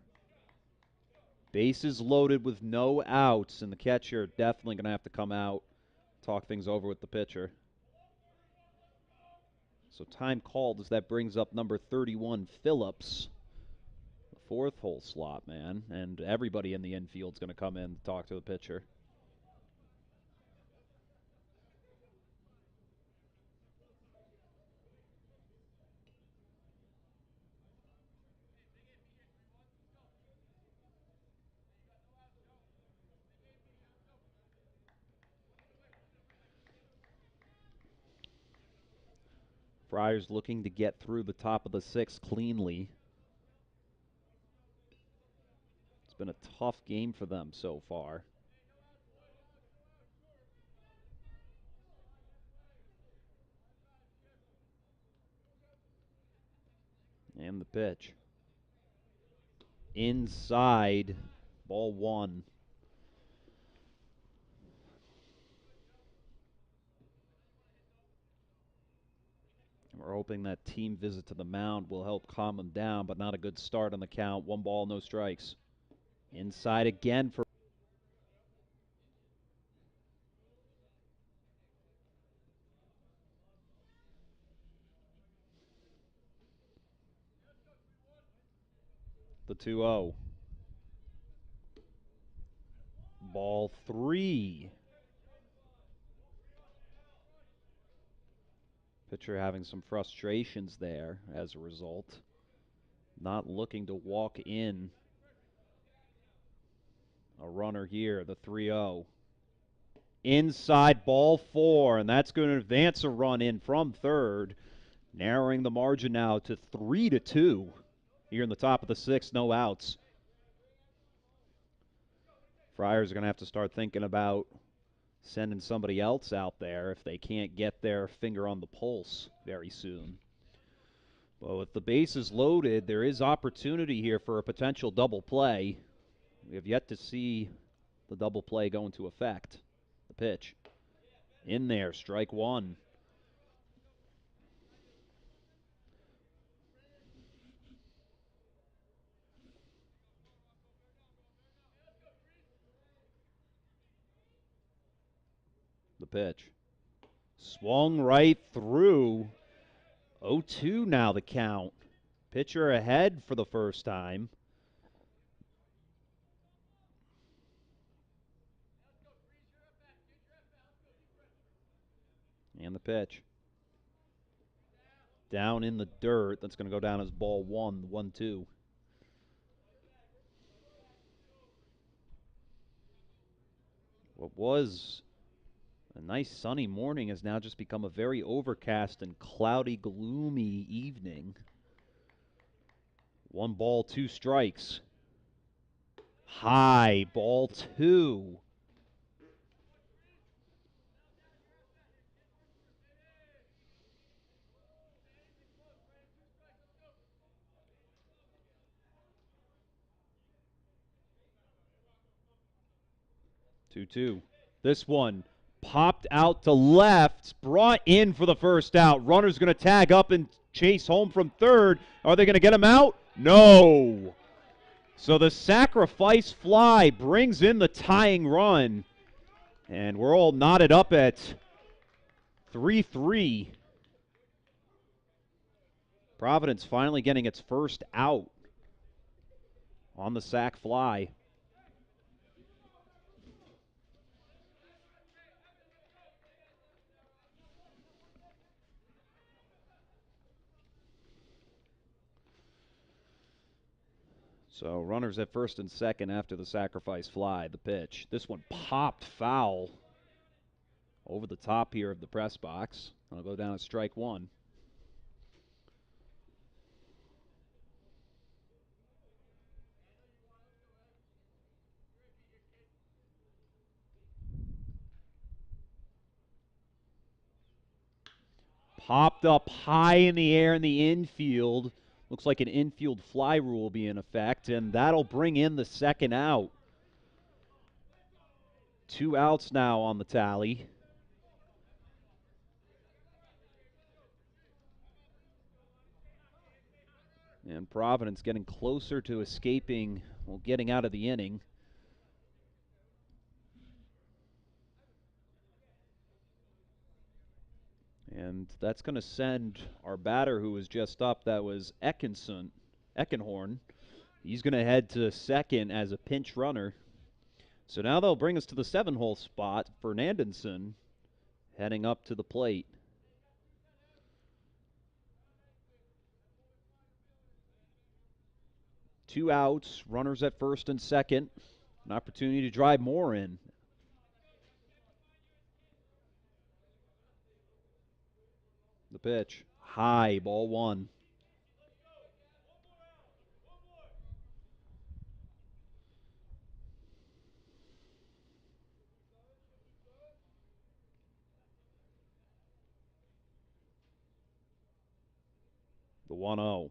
Bases loaded with no outs, and the catcher definitely going to have to come out, talk things over with the pitcher. So time called as that brings up number 31, Phillips. The 4th hole slot man, and everybody in the infield's going to come in to talk to the pitcher. Friars looking to get through the top of the 6th cleanly. It's been a tough game for them so far. And the pitch. Inside, ball 1. We're hoping that team visit to the mound will help calm them down, but not a good start on the count. 1 ball, no strikes. Inside again for the 2-0. Ball 3. Pitcher having some frustrations there as a result. Not looking to walk in a runner here, the 3-0. Inside ball 4, and that's going to advance a run in from third, narrowing the margin now to 3-2 here in the top of the 6th, no outs. Friars are going to have to start thinking about sending somebody else out there if they can't get their finger on the pulse very soon. Well, with the bases loaded, there is opportunity here for a potential double play. We have yet to see the double play go into effect. The pitch. In there, strike 1. The pitch. Swung right through. 0-2 now the count. Pitcher ahead for the first time. And the pitch. Down in the dirt. That's going to go down as ball 1, 1-2. What was a nice sunny morning has now just become a very overcast and cloudy, gloomy evening. 1 ball, 2 strikes. High, ball 2. Two. This one popped out to left, brought in for the first out. Runner's going to tag up and chase home from third. Are they going to get him out? No. So the sacrifice fly brings in the tying run. And we're all knotted up at 3-3. Providence finally getting its first out on the sac fly. So runners at first and second after the sacrifice fly. The pitch. This one popped foul over the top here of the press box. I'll go down as strike 1. Popped up high in the air in the infield. Looks like an infield fly rule will be in effect, and that'll bring in the second out. 2 outs now on the tally. And Providence getting closer to escaping, well, getting out of the inning. And that's going to send our batter who was just up, that was Eckenhorn. He's going to head to second as a pinch runner. So now they'll bring us to the 7-hole spot. Fernandinson heading up to the plate. Two outs, runners at first and second. An opportunity to drive more in. The pitch, high, ball 1. The 1-0.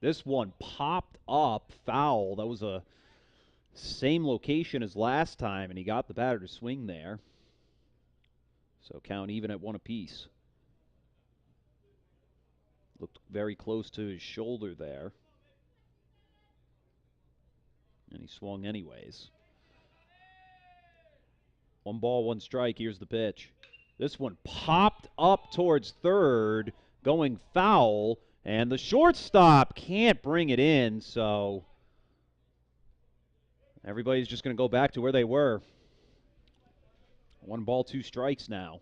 This one popped up foul. That was a same location as last time, and he got the batter to swing there. So count even at 1 apiece. Looked very close to his shoulder there. And he swung anyways. 1 ball, 1 strike. Here's the pitch. This one popped up towards third, going foul, and the shortstop can't bring it in, so everybody's just going to go back to where they were. 1 ball, 2 strikes now.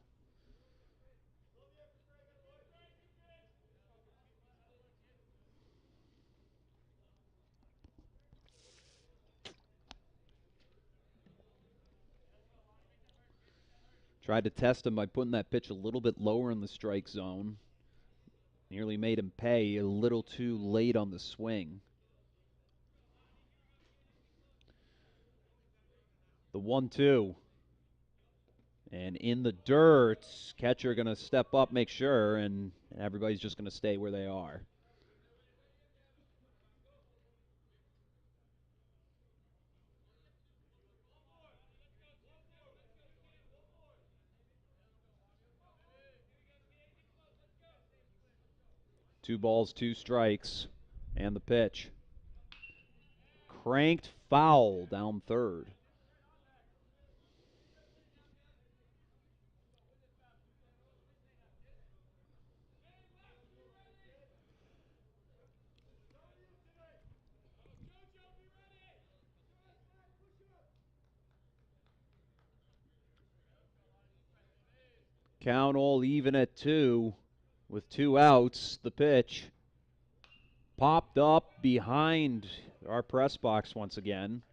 Tried to test him by putting that pitch a little bit lower in the strike zone. Nearly made him pay a little too late on the swing. The 1-2. And in the dirt, catcher going to step up, make sure, and everybody's just going to stay where they are. Two balls, two strikes, and the pitch. Cranked foul down third. Count all even at 2 with 2 outs. The pitch popped up behind our press box once again.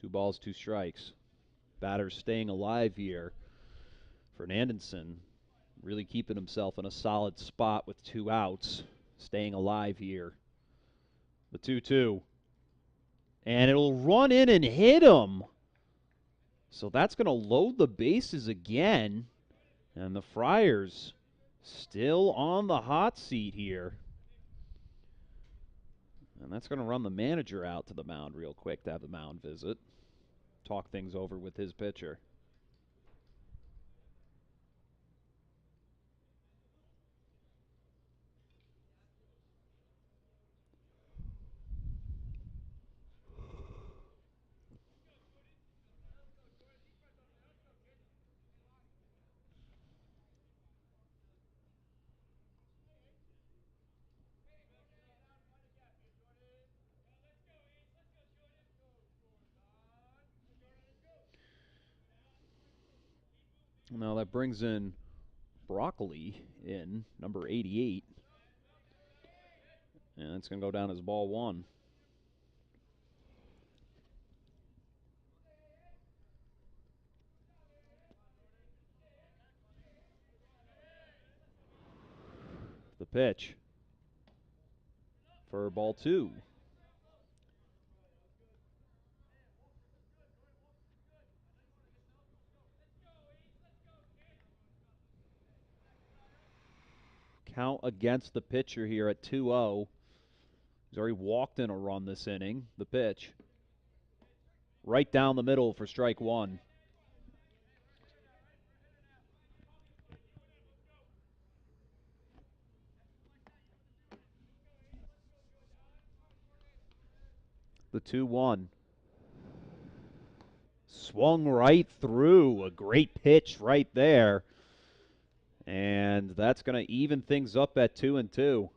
Two balls, two strikes. Batter staying alive here. Fernandinson really keeping himself in a solid spot with 2 outs. Staying alive here. The 2-2. And it'll run in and hit him. So that's going to load the bases again. And the Friars still on the hot seat here. And that's going to run the manager out to the mound real quick to have the mound visit. Talk things over with his pitcher. Now that brings in Broccoli in, number 88. And it's going to go down as ball 1. The pitch for ball 2. Count against the pitcher here at 2-0. He's already walked in a run this inning. The pitch. Right down the middle for strike 1. The 2-1. Swung right through. A great pitch right there. And that's going to even things up at 2-2.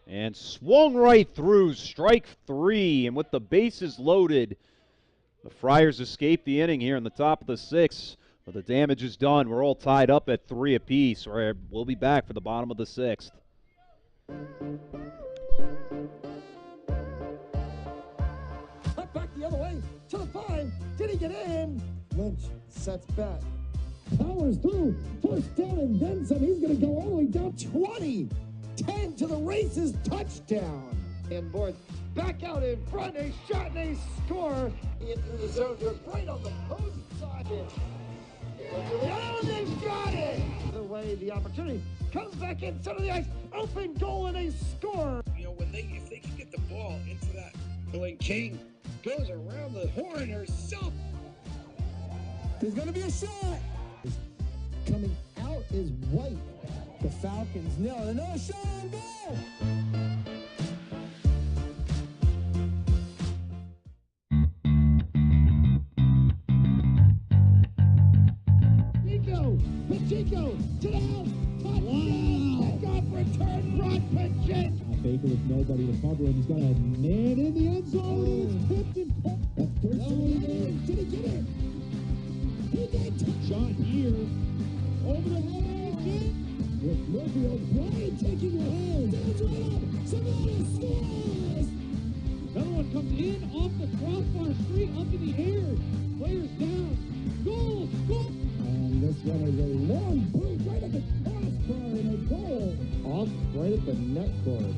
And swung right through, strike 3. And with the bases loaded, the Friars escape the inning here in the top of the 6th. But the damage is done. We're all tied up at 3 apiece. We'll be back for the bottom of the 6th. Back the other way to the 5. Did he get in? Lynch sets back. Powers through. First down and then some. He's going to go all the way down 20. 10 to the races. Touchdown. And board back out in front. A shot and a score. Into the zone. They're right on the post side. Oh, they've got it. The way the opportunity comes back in center of the ice. Open goal and a score. You know, if they can get the ball into that, when King goes around the horn herself. There's going to be a shot. Coming out is White. The Falcons nail it. Another shot on goal. Pacheco to the house. Touchdown. Pickoff return. Rod Pacheco. Baker with nobody to cover him. He's got a man in the end zone. He's tipped and that's first. Did he get it? He did. Shot here. Over the head. With Murphy O'Brien taking the hand. Stands right up. Savannah scores. Another one comes in off the crossbar, straight up in the air. Players down. Goal! Goal! And this one is a long boot right at the crossbar and a goal. Off right at the net cord.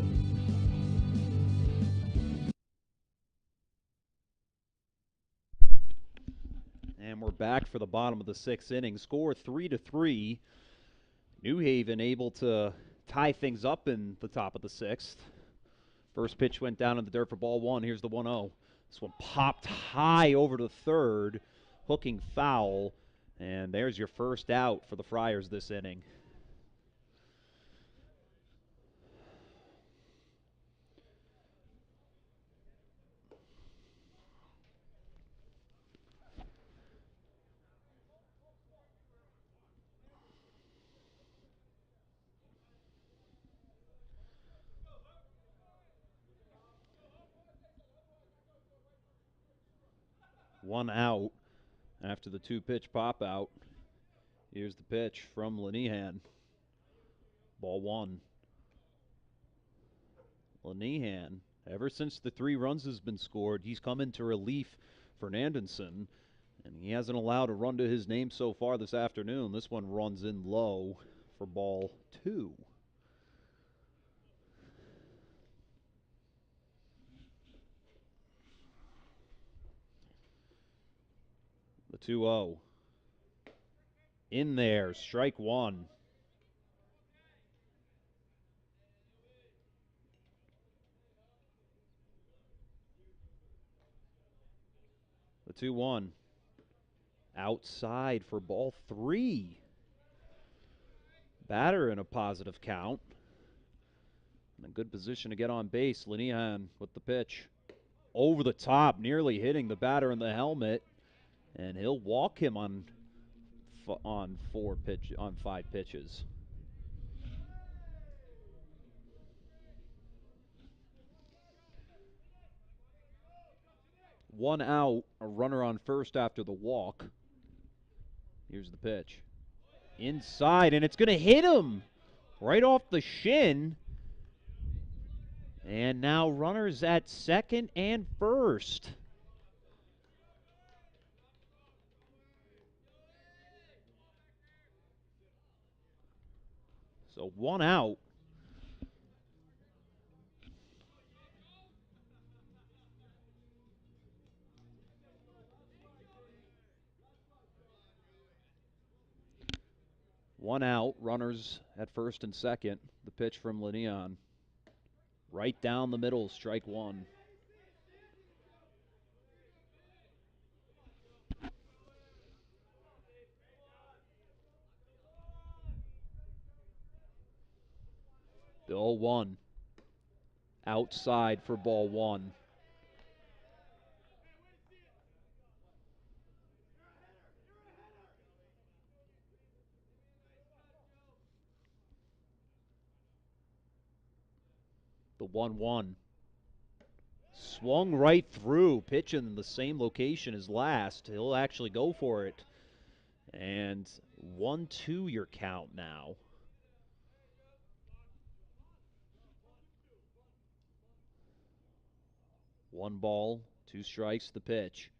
And we're back for the bottom of the sixth inning. Score 3-3. New Haven able to tie things up in the top of the sixth. First pitch went down in the dirt for ball one. Here's the 1-0. This one popped high over to third, hooking foul. And there's your first out for the Friars this inning. One out after the two-pitch pop-out. Here's the pitch from Lenihan. Ball one. Lenihan, ever since the 3 runs has been scored, he's come into relief for Nandenson, and he hasn't allowed a run to his name so far this afternoon. This one runs in low for ball 2. The 2-0. In there, strike one. The 2-1. Outside for ball 3. Batter in a positive count. In a good position to get on base. Lenihan with the pitch. Over the top, nearly hitting the batter in the helmet. And he'll walk him on 5 pitches. One out, a runner on first after the walk. Here's the pitch. Inside, and it's going to hit him right off the shin. And now runners at second and first. So one out. One out, runners at first and second. The pitch from Lenihan. Right down the middle, strike one. The 0-1. Outside for ball one. The 1-1. Swung right through, pitch in the same location as last. He'll actually go for it. And 1-2 your count now. One ball, 2 strikes, the pitch.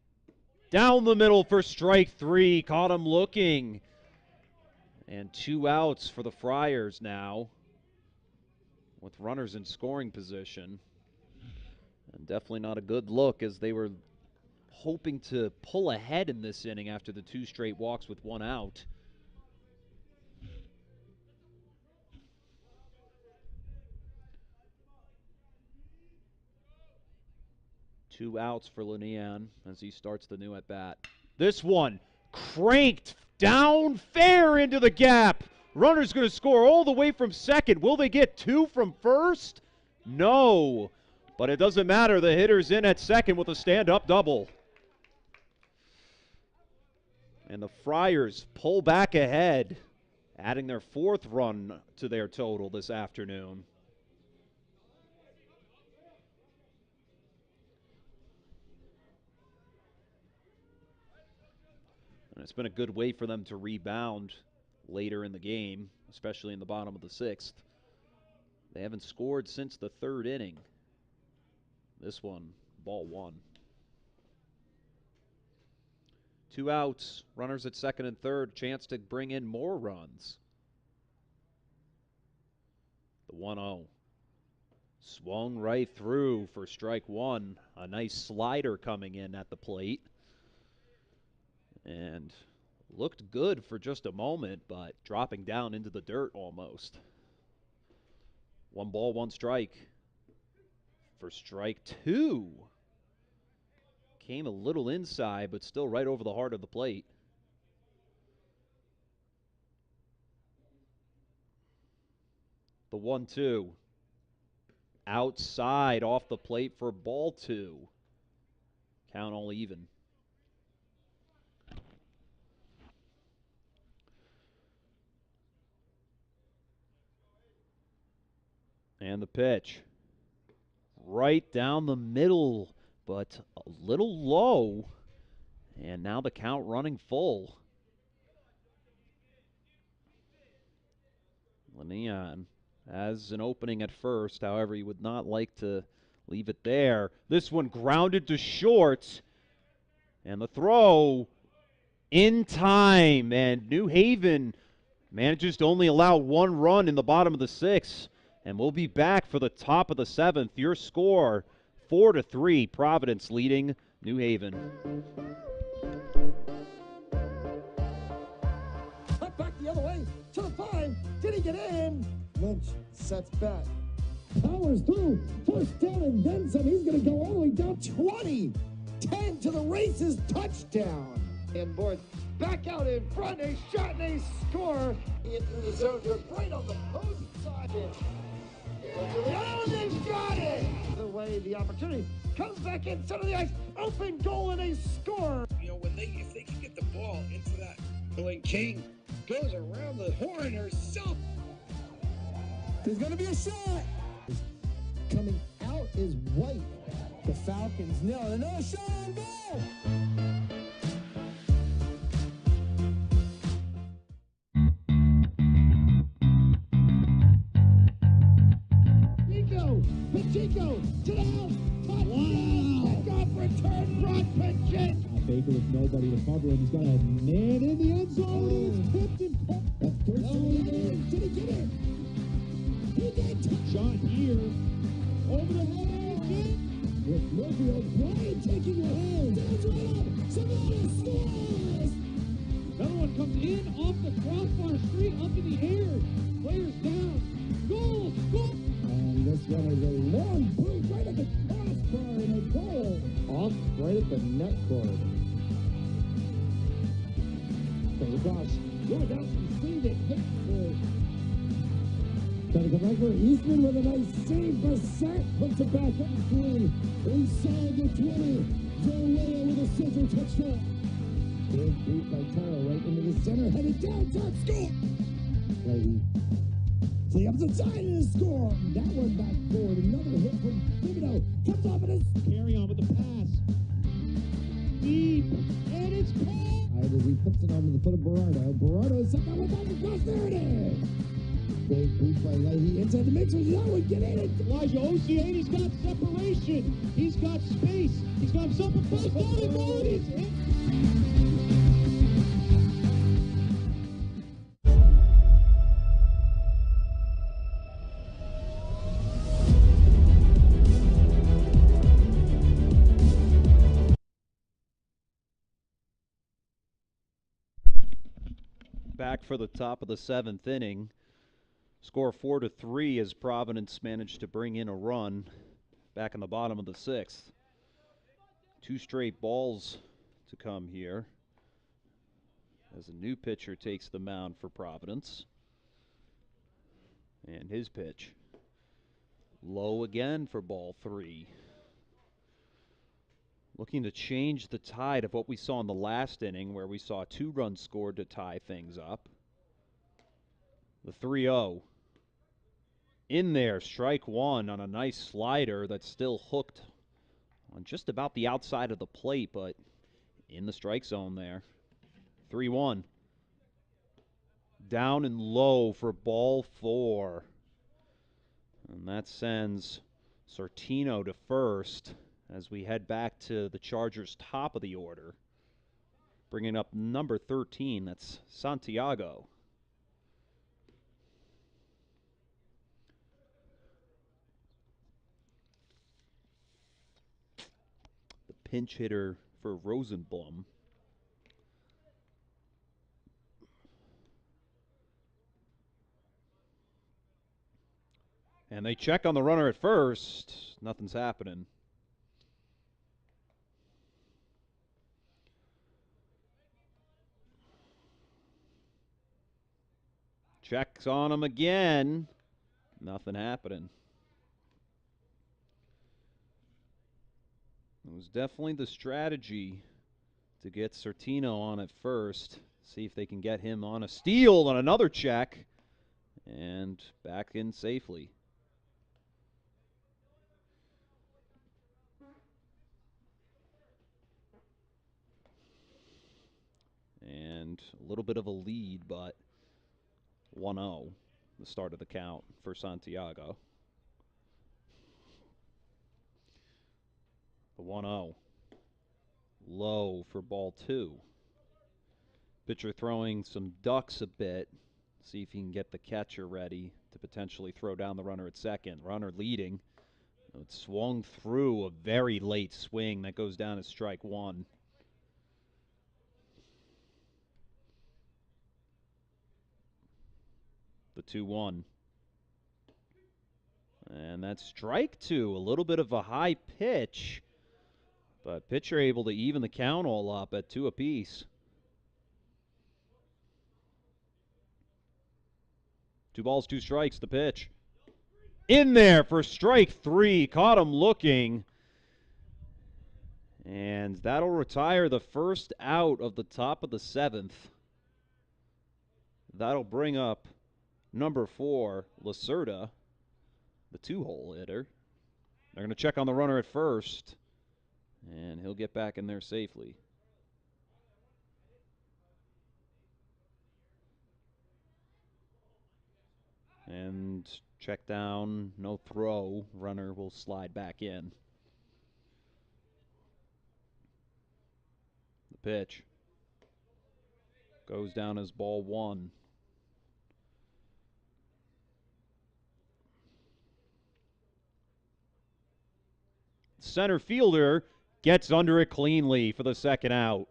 Down the middle for strike 3. Caught him looking. And 2 outs for the Friars now, with runners in scoring position. And definitely not a good look, as they were hoping to pull ahead in this inning after the 2 straight walks with 1 out. Two outs for Lenihan as he starts the new at-bat. This one cranked down fair into the gap. Runner's going to score all the way from second. Will they get 2 from first? No. But it doesn't matter. The hitter's in at second with a stand-up double. And the Friars pull back ahead, adding their 4th run to their total this afternoon. And it's been a good way for them to rebound later in the game, especially in the bottom of the sixth. They haven't scored since the third inning. This one, ball one. 2 outs, runners at second and third, chance to bring in more runs. The 1-0. Swung right through for strike one. A nice slider coming in at the plate. And looked good for just a moment, but dropping down into the dirt almost. 1 ball, 1 strike. For strike two. Came a little inside, but still right over the heart of the plate. The 1-2. Outside off the plate for ball two. Count all even. And the pitch. Right down the middle, but a little low. And now the count running full. Leon has an opening at first. However, he would not like to leave it there. This one grounded to short. And the throw in time. And New Haven manages to only allow 1 run in the bottom of the sixth. And we'll be back for the top of the seventh. Your score, 4-3. Providence leading New Haven. Cut back the other way to the 5. Did he get in? Lynch sets back. Powers through. First down and then some. He's going to go all the way down 20. 10 to the races. Touchdown. And board back out in front. A shot and a score. Into the zone. Just right on the post side. Oh, they've got it! The way the opportunity comes back in center of the ice. Open goal and a score. You know, if they can get the ball into that, when King goes around the horn herself. There's going to be a shot. Coming out is White. The Falcons nail it. Another shot on goal. Pacheco to the house. Wow. Pick off return. Brock Pacheco. Baker with nobody to cover him. He's got a man in the end zone. He's tipped and That's first down. Did he get it? He did. shot here. Over the head. With Murphy O'Brien taking the hand. Down's right up. Somebody scores. Another one comes in off the crossbar, straight up in the air. Players down. Goal! Goal! And this one is a long boot right at the crossbar and a goal. Off right at the net cord. So the Gosh goes out and sees it. Trying to come back for Eastman with a nice save. Bassett puts it back up through. Inside the 20. Joe Leo with a scissor touchdown. Big beat by Taro right into the center. Headed down. Top score. Right. To the opposite side and a score. That one back forward. Another hit from Thibodeau. Comes off and a Carry on with the pass. Deep. And it's caught. as he puts it onto the foot of Berardo. Berardo is set down with that across. There it is. Big boost by Leahy inside the mixer. That would get in it. Elijah Oceani's got separation. He's got space. He's got himself a first down and goal. It's in. Back for the top of the seventh inning. Score 4-3 as Providence managed to bring in a run back in the bottom of the sixth. 2 straight balls to come here as a new pitcher takes the mound for Providence. And his pitch. Low again for ball 3. Looking to change the tide of what we saw in the last inning where we saw 2 runs scored to tie things up. The 3-0. In there, strike one on a nice slider that's still hooked on just about the outside of the plate, but in the strike zone there. 3-1. Down and low for ball 4. And that sends Sortino to first as we head back to the Chargers' top of the order. Bringing up number 13, that's Santiago. The pinch hitter for Rosenblum. And they check on the runner at first. Nothing's happening. Checks on him again. Nothing happening. It was definitely the strategy to get Sortino on at first. See if they can get him on a steal on another check. And back in safely. And a little bit of a lead, but 1-0, the start of the count for Santiago. The 1-0. Low for ball 2. Pitcher throwing some ducks a bit. See if he can get the catcher ready to potentially throw down the runner at second. Runner leading. It swung through a very late swing that goes down as strike 1. The 2-1. And that's strike 2. A little bit of a high pitch. But pitcher able to even the count all up at 2 apiece. 2 balls, 2 strikes, the pitch. In there for strike 3. Caught him looking. And that'll retire the first out of the top of the 7th. That'll bring up number 4, Lacerda, the 2-hole hitter. They're going to check on the runner at first. And he'll get back in there safely. And check down, no throw. Runner will slide back in. The pitch goes down as ball 1. Center fielder gets under it cleanly for the second out.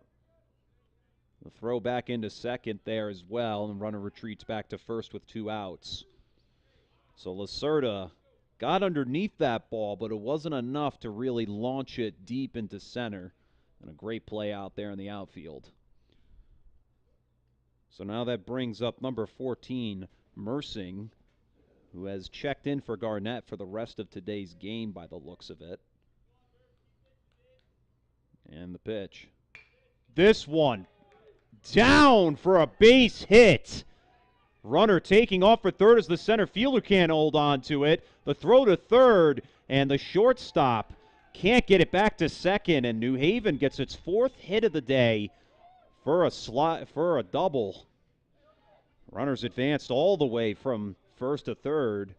The throw back into second there as well, and the runner retreats back to first with 2 outs. So Lacerda got underneath that ball, but it wasn't enough to really launch it deep into center. And a great play out there in the outfield. So now that brings up number 14, Mersing, who has checked in for Garnett for the rest of today's game by the looks of it. And the pitch. This one down for a base hit. Runner taking off for third as the center fielder can't hold on to it. The throw to third, and the shortstop can't get it back to second, and New Haven gets its 4th hit of the day for a double. Runners advanced all the way from first to third.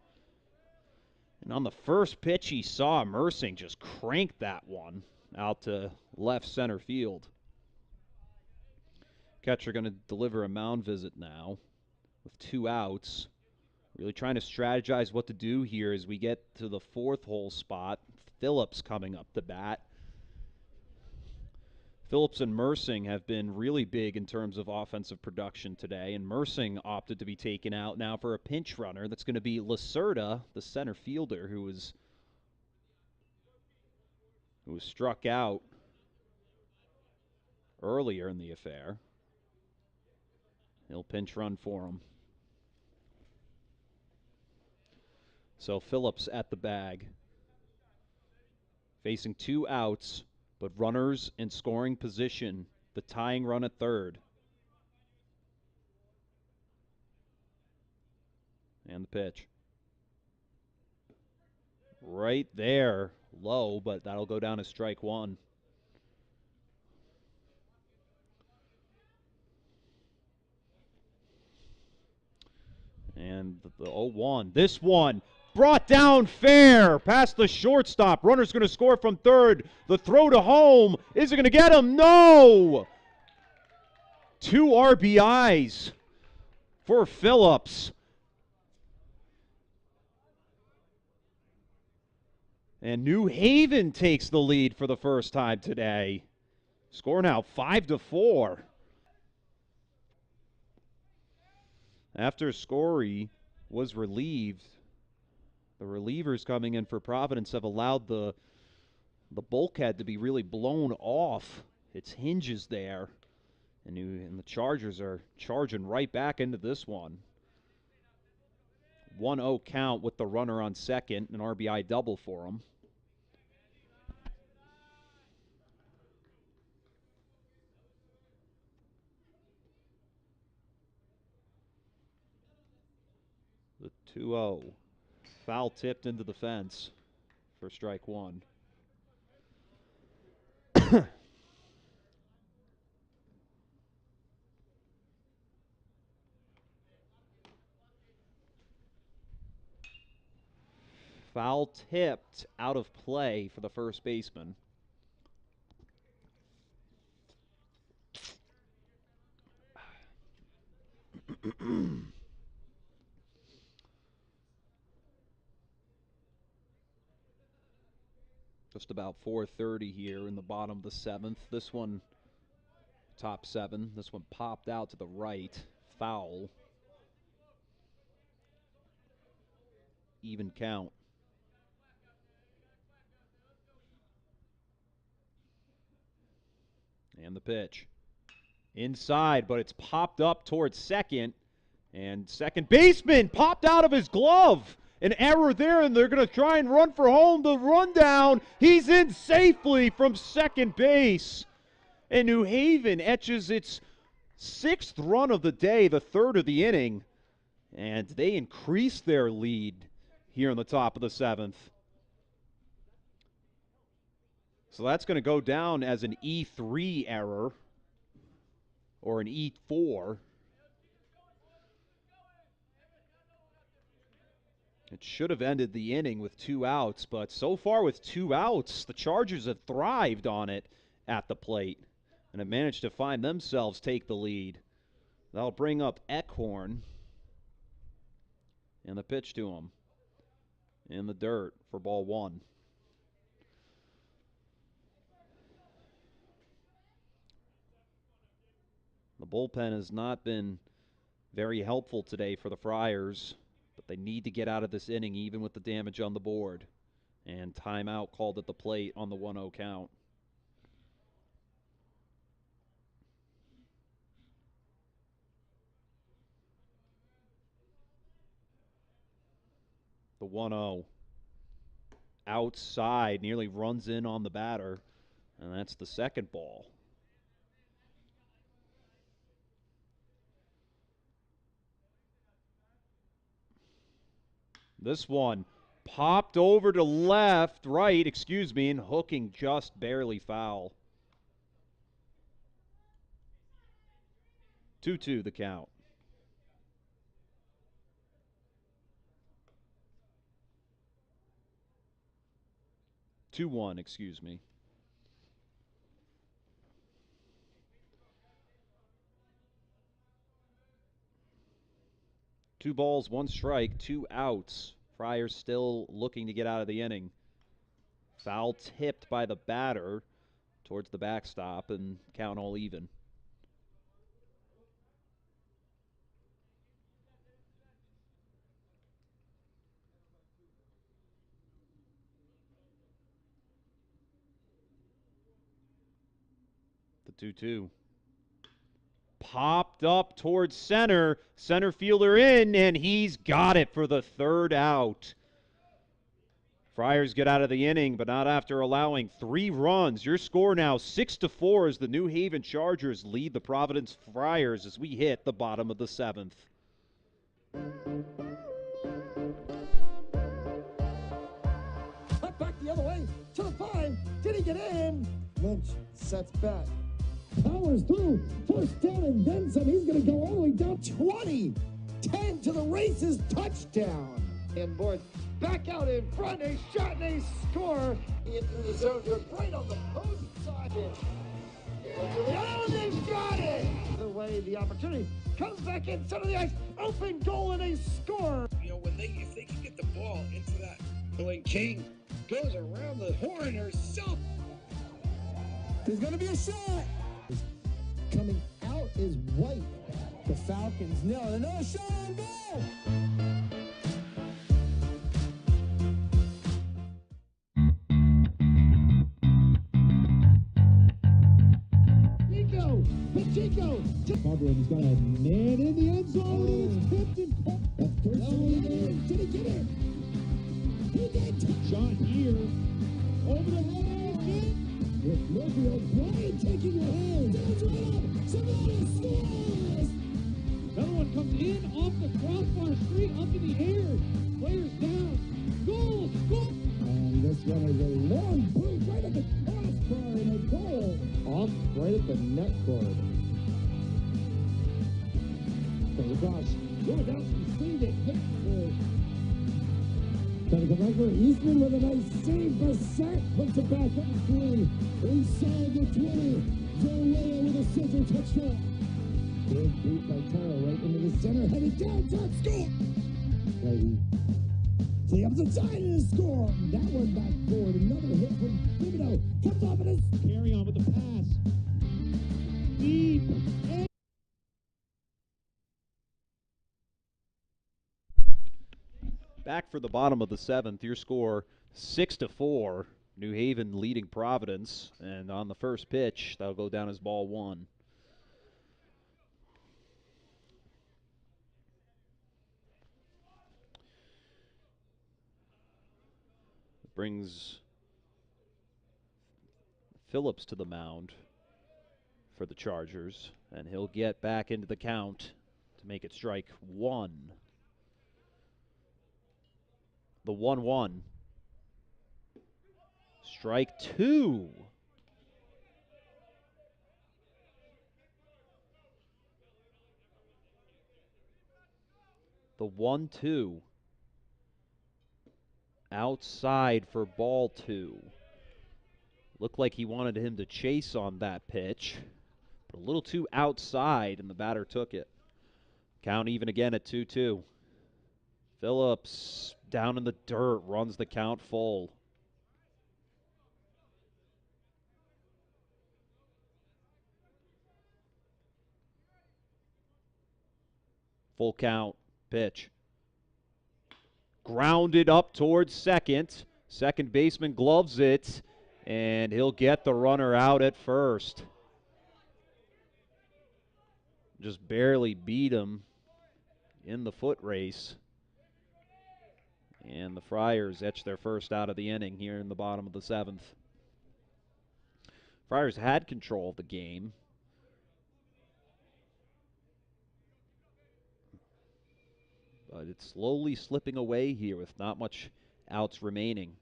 And on the first pitch he saw, Mersing just cranked that one out to left center field. Catcher going to deliver a mound visit now with 2 outs. Really trying to strategize what to do here as we get to the 4th hole spot. Phillips coming up to bat. Phillips and Mersing have been really big in terms of offensive production today, and Mersing opted to be taken out now for a pinch runner. That's going to be Lacerda, the center fielder, who was struck out earlier in the affair. He'll pinch run for him. So Phillips at the bag. Facing 2 outs, but runners in scoring position. The tying run at third. And the pitch. Right there. Low, but that'll go down as strike 1. And the 0-1. This one brought down fair past the shortstop. Runner's going to score from third. The throw to home. Is it going to get him? No! 2 RBIs for Phillips. And New Haven takes the lead for the first time today. Score now 5-4. After Scory was relieved, the relievers coming in for Providence have allowed the bulkhead to be really blown off its hinges there. And the Chargers are charging right back into this one. 1-0 count with the runner on second, an RBI double for him. The 2-0. Foul tipped into the fence for strike one. Foul tipped out of play for the first baseman. Just about 4:30 here in the bottom of the 7th. This one, top 7. This one popped out to the right. Foul. Even count. And the pitch. Inside, but it's popped up towards second. And second baseman popped out of his glove. An error there, and they're going to try and run for home. The rundown. He's in safely from second base. And New Haven etches its 6th run of the day, the 3rd of the inning. And they increase their lead here in the top of the 7th. So that's going to go down as an E3 error, or an E4. It should have ended the inning with 2 outs, but so far with 2 outs, the Chargers have thrived on it at the plate and have managed to find themselves take the lead. That'll bring up Eckhorn, and the pitch to him in the dirt for ball 1. The bullpen has not been very helpful today for the Friars, but they need to get out of this inning even with the damage on the board. And timeout called at the plate on the 1-0 count. The 1-0. Outside, nearly runs in on the batter, and that's the second ball. This one popped over to right, and hooking just barely foul. 2-2 the count. Two 1, excuse me. Two balls, 1 strike, 2 outs. Friars still looking to get out of the inning. Foul tipped by the batter towards the backstop, and count all even. The 2-2. Popped up towards center. Center fielder in, and he's got it for the 3rd out. Friars get out of the inning, but not after allowing 3 runs. Your score now 6-4 as the New Haven Chargers lead the Providence Friars as we hit the bottom of the 7th. Cut back the other way to the 5. Did he get in? Lynch sets back. Powers through. First down and then some. He's going to go all the way down 20. 10 to the races, touchdown. And board back out in front, a shot and a score. Into the zone, they're right on the post side. Oh, they've got it! The way the opportunity comes back in center of the ice, open goal and a score. You know, if they can get the ball into that, when King goes around the horn herself. There's gonna be a shot. Coming out is White. The Falcons nail it. Another shot on goal. Pacheco. He's got a man in the end zone. It's tipped and caught. That's first. Did he get it? He did. Shot here. Over the head. With Murphy O'Brien taking it home. Down's right up. Savannah scores. Another one comes in off the crossbar, straight up in the air. Players down. Goal. Goal. And this one is a long boot right at the crossbar and a goal. Off right at the net cord. Comes across. Going down to save it. Trying to come back for Eastman with a nice save. Bassett puts it back up through. Inside the 20. Zorea with a scissor touchdown. Big beat by Taro right into the center. Headed down. Top score. To the opposite side and a score. That one back forward. Another hit from Thibodeau. Comes off and is. Carry on with the pass. Deep. Back for the bottom of the 7th. Your score 6-4. New Haven leading Providence. And on the first pitch, that'll go down as ball 1. Brings Phillips to the mound for the Chargers, and he'll get back into the count to make it strike 1. The 1-1. Strike 2. The 1-2. Outside for ball 2. Looked like he wanted him to chase on that pitch, but a little too outside, and the batter took it. Count even again at 2-2. Phillips down in the dirt, runs the count full. Full count, pitch. Grounded up towards second. Second baseman gloves it, and he'll get the runner out at first. Just barely beat him in the foot race. And the Friars etch their first out of the inning here in the bottom of the 7th. Friars had control of the game. But it's slowly slipping away here with not much outs remaining.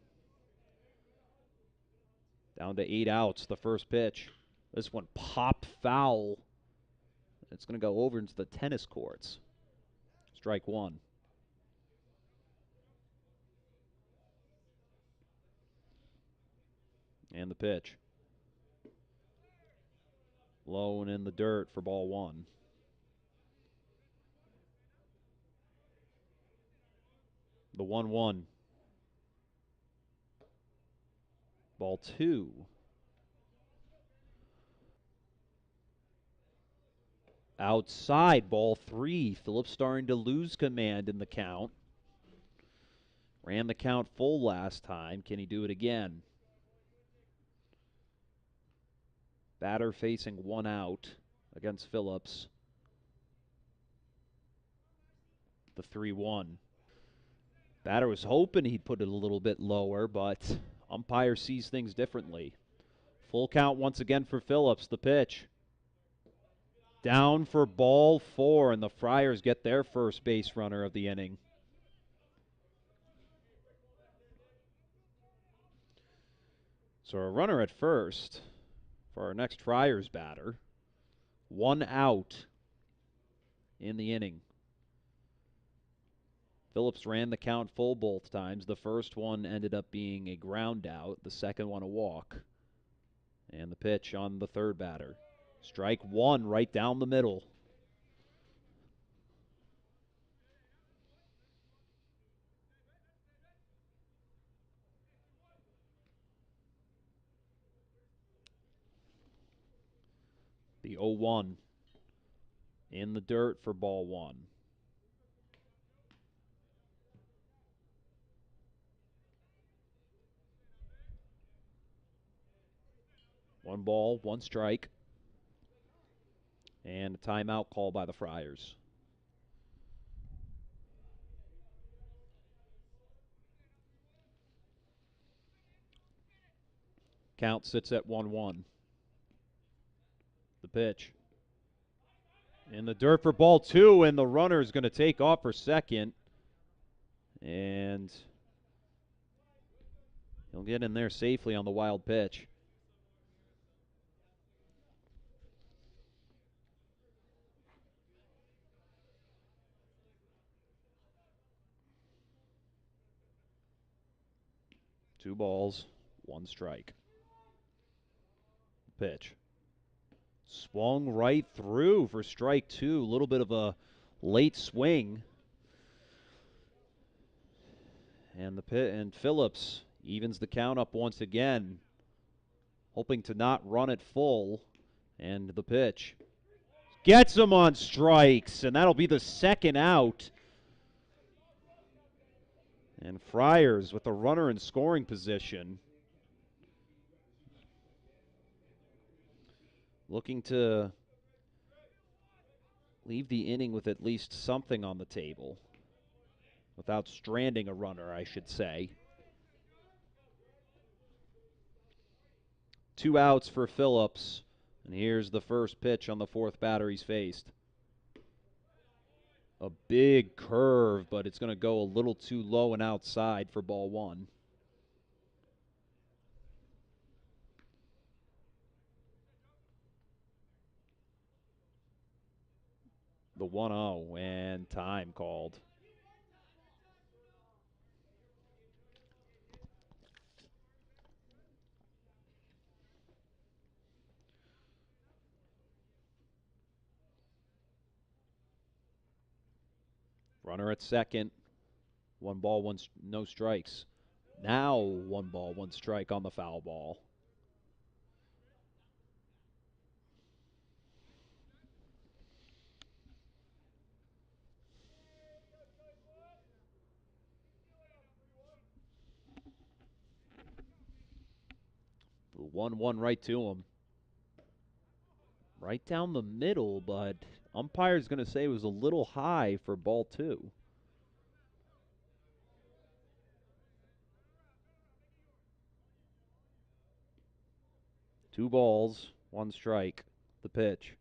Down to 8 outs, the first pitch. This one popped foul. It's going to go over into the tennis courts. Strike 1. And the pitch. Low and in the dirt for ball 1. The 1-1. Ball 2. Outside, ball 3. Phillips starting to lose command in the count. Ran the count full last time. Can he do it again? Batter facing 1 out against Phillips. The 3-1. Batter was hoping he'd put it a little bit lower, but umpire sees things differently. Full count once again for Phillips. The pitch. Down for ball 4, and the Friars get their first base runner of the inning. So a runner at first for our next Friars batter. 1 out in the inning. Phillips ran the count full both times. The first one ended up being a ground out, the second one a walk. And the pitch on the third batter. Strike one right down the middle. The 0-1 in the dirt for ball one. One ball, one strike. And a timeout call by the Friars. Count sits at 1-1. The pitch. In the dirt for ball two, and the runner is going to take off for second. And he'll get in there safely on the wild pitch. Two balls, one strike. Pitch. Swung right through for strike two. A little bit of a late swing. And Phillips evens the count up once again, hoping to not run it full. And the pitch gets him on strikes, and that'll be the second out. And Friars with a runner in scoring position, looking to leave the inning with at least something on the table, without stranding a runner, I should say. 2 outs for Phillips, and here's the first pitch on the fourth batter he's faced. A big curve, but it's going to go a little too low and outside for ball one. The 1-0, and time called. Runner at second. 1 ball, no strikes. Now 1 ball, 1 strike on the foul ball. The 1-1 right to him. Right down the middle, but umpire's going to say it was a little high for ball two. Two balls, 1 strike. The pitch.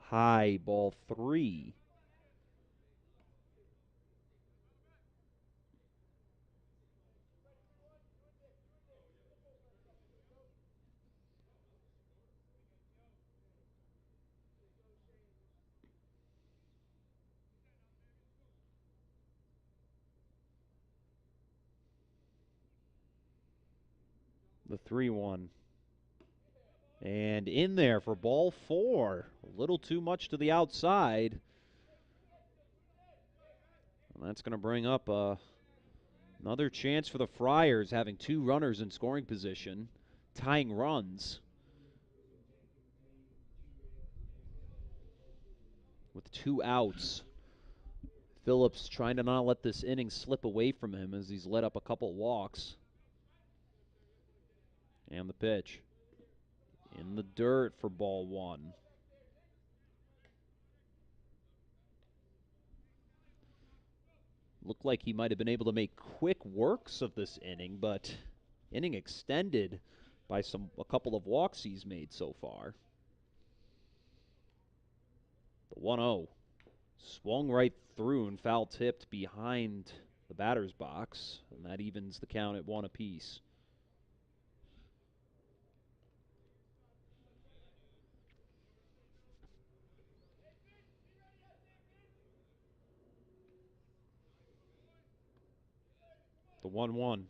High, ball 3. The 3-1. And in there for ball 4. A little too much to the outside. And that's going to bring up another chance for the Friars, having 2 runners in scoring position, tying runs. With 2 outs. Phillips trying to not let this inning slip away from him as he's let up a couple walks. And the pitch. In the dirt for ball 1. Looked like he might have been able to make quick works of this inning, but inning extended by a couple of walks he's made so far. The 1-0. Swung right through and foul tipped behind the batter's box, and that evens the count at 1 apiece. The 1-1.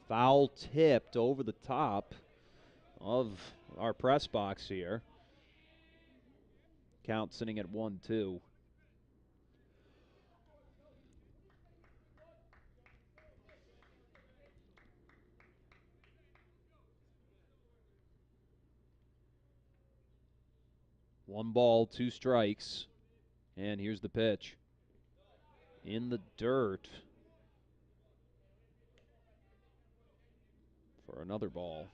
Foul tipped over the top of our press box here. Count sitting at 1-2. One ball, 2 strikes. And here's the pitch. In the dirt for another ball.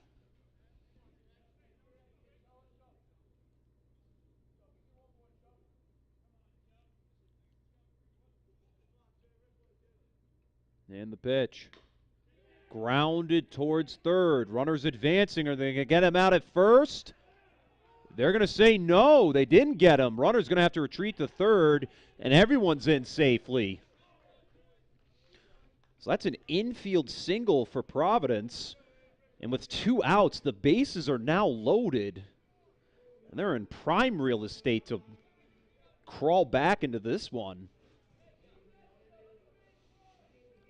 And the pitch. Grounded towards third. Runners advancing. Are they going to get him out at first? They're going to say no. They didn't get him. Runner's going to have to retreat to third, and everyone's in safely. So that's an infield single for Providence. And with 2 outs, the bases are now loaded. And they're in prime real estate to crawl back into this one.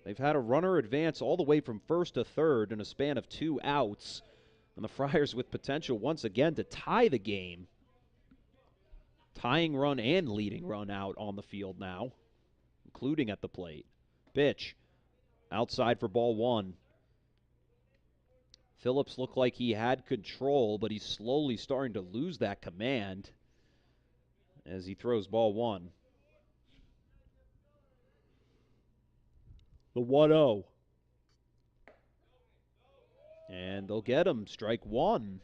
They've had a runner advance all the way from first to third in a span of 2 outs. And the Friars with potential once again to tie the game. Tying run and leading run out on the field now, including at the plate. Pitch. Outside for ball 1. Phillips looked like he had control, but he's slowly starting to lose that command as he throws ball 1. The 1-0. And they'll get him. Strike 1.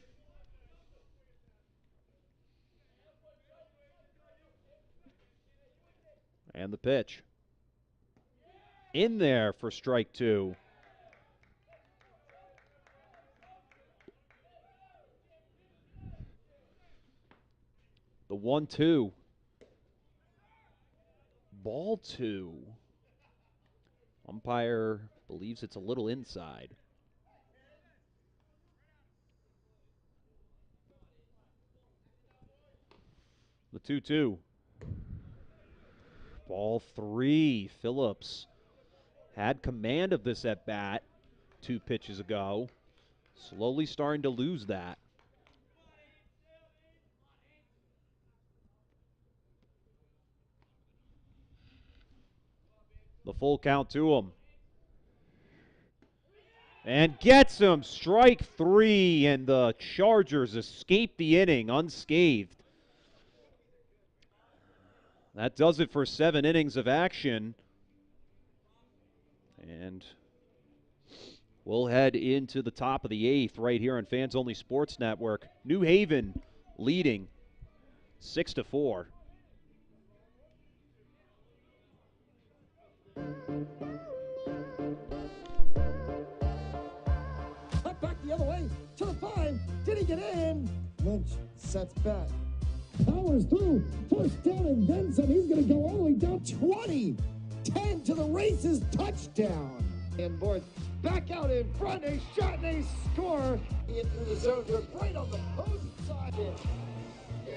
And the pitch. In there for strike 2. The 1-2. Ball 2. Umpire believes it's a little inside. The 2-2. Ball 3. Phillips had command of this at bat 2 pitches ago. Slowly starting to lose that. The full count to him. And gets him. Strike 3, and the Chargers escape the inning unscathed. That does it for 7 innings of action. And we'll head into the top of the 8th right here on Fans Only Sports Network. New Haven leading 6-4. Cut back the other way to the 5. Did he get in? Lynch sets back. Powers through. First down and then some. He's going to go all the way down 20. 10 to the races. Touchdown. And boards back out in front. A shot and a score. Into the zone. They're right on the post side.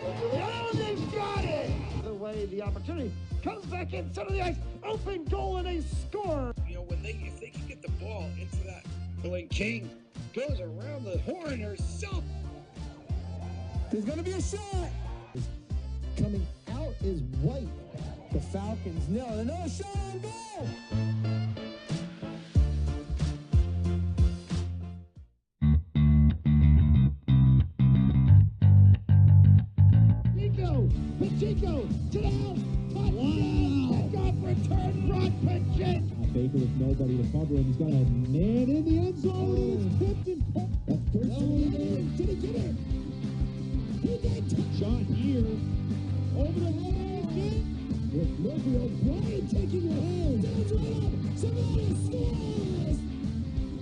Oh, they've got it. The way the opportunity comes back in center of the ice. Open goal and a score. You know, if they can get the ball into that, when King goes around the horn herself. There's going to be a shot. Coming out is White. The Falcons nail it. Another shot on goal. Pacheco to the house. Wow. Off return, Brock Pacheco. Baker with nobody to cover him. He's got a man in the end zone. It's tipped and That's first down. Did he get it? He did. shot here. Over the head again. With Murphy O'Brien taking the hand. Down's right up. Somebody scores.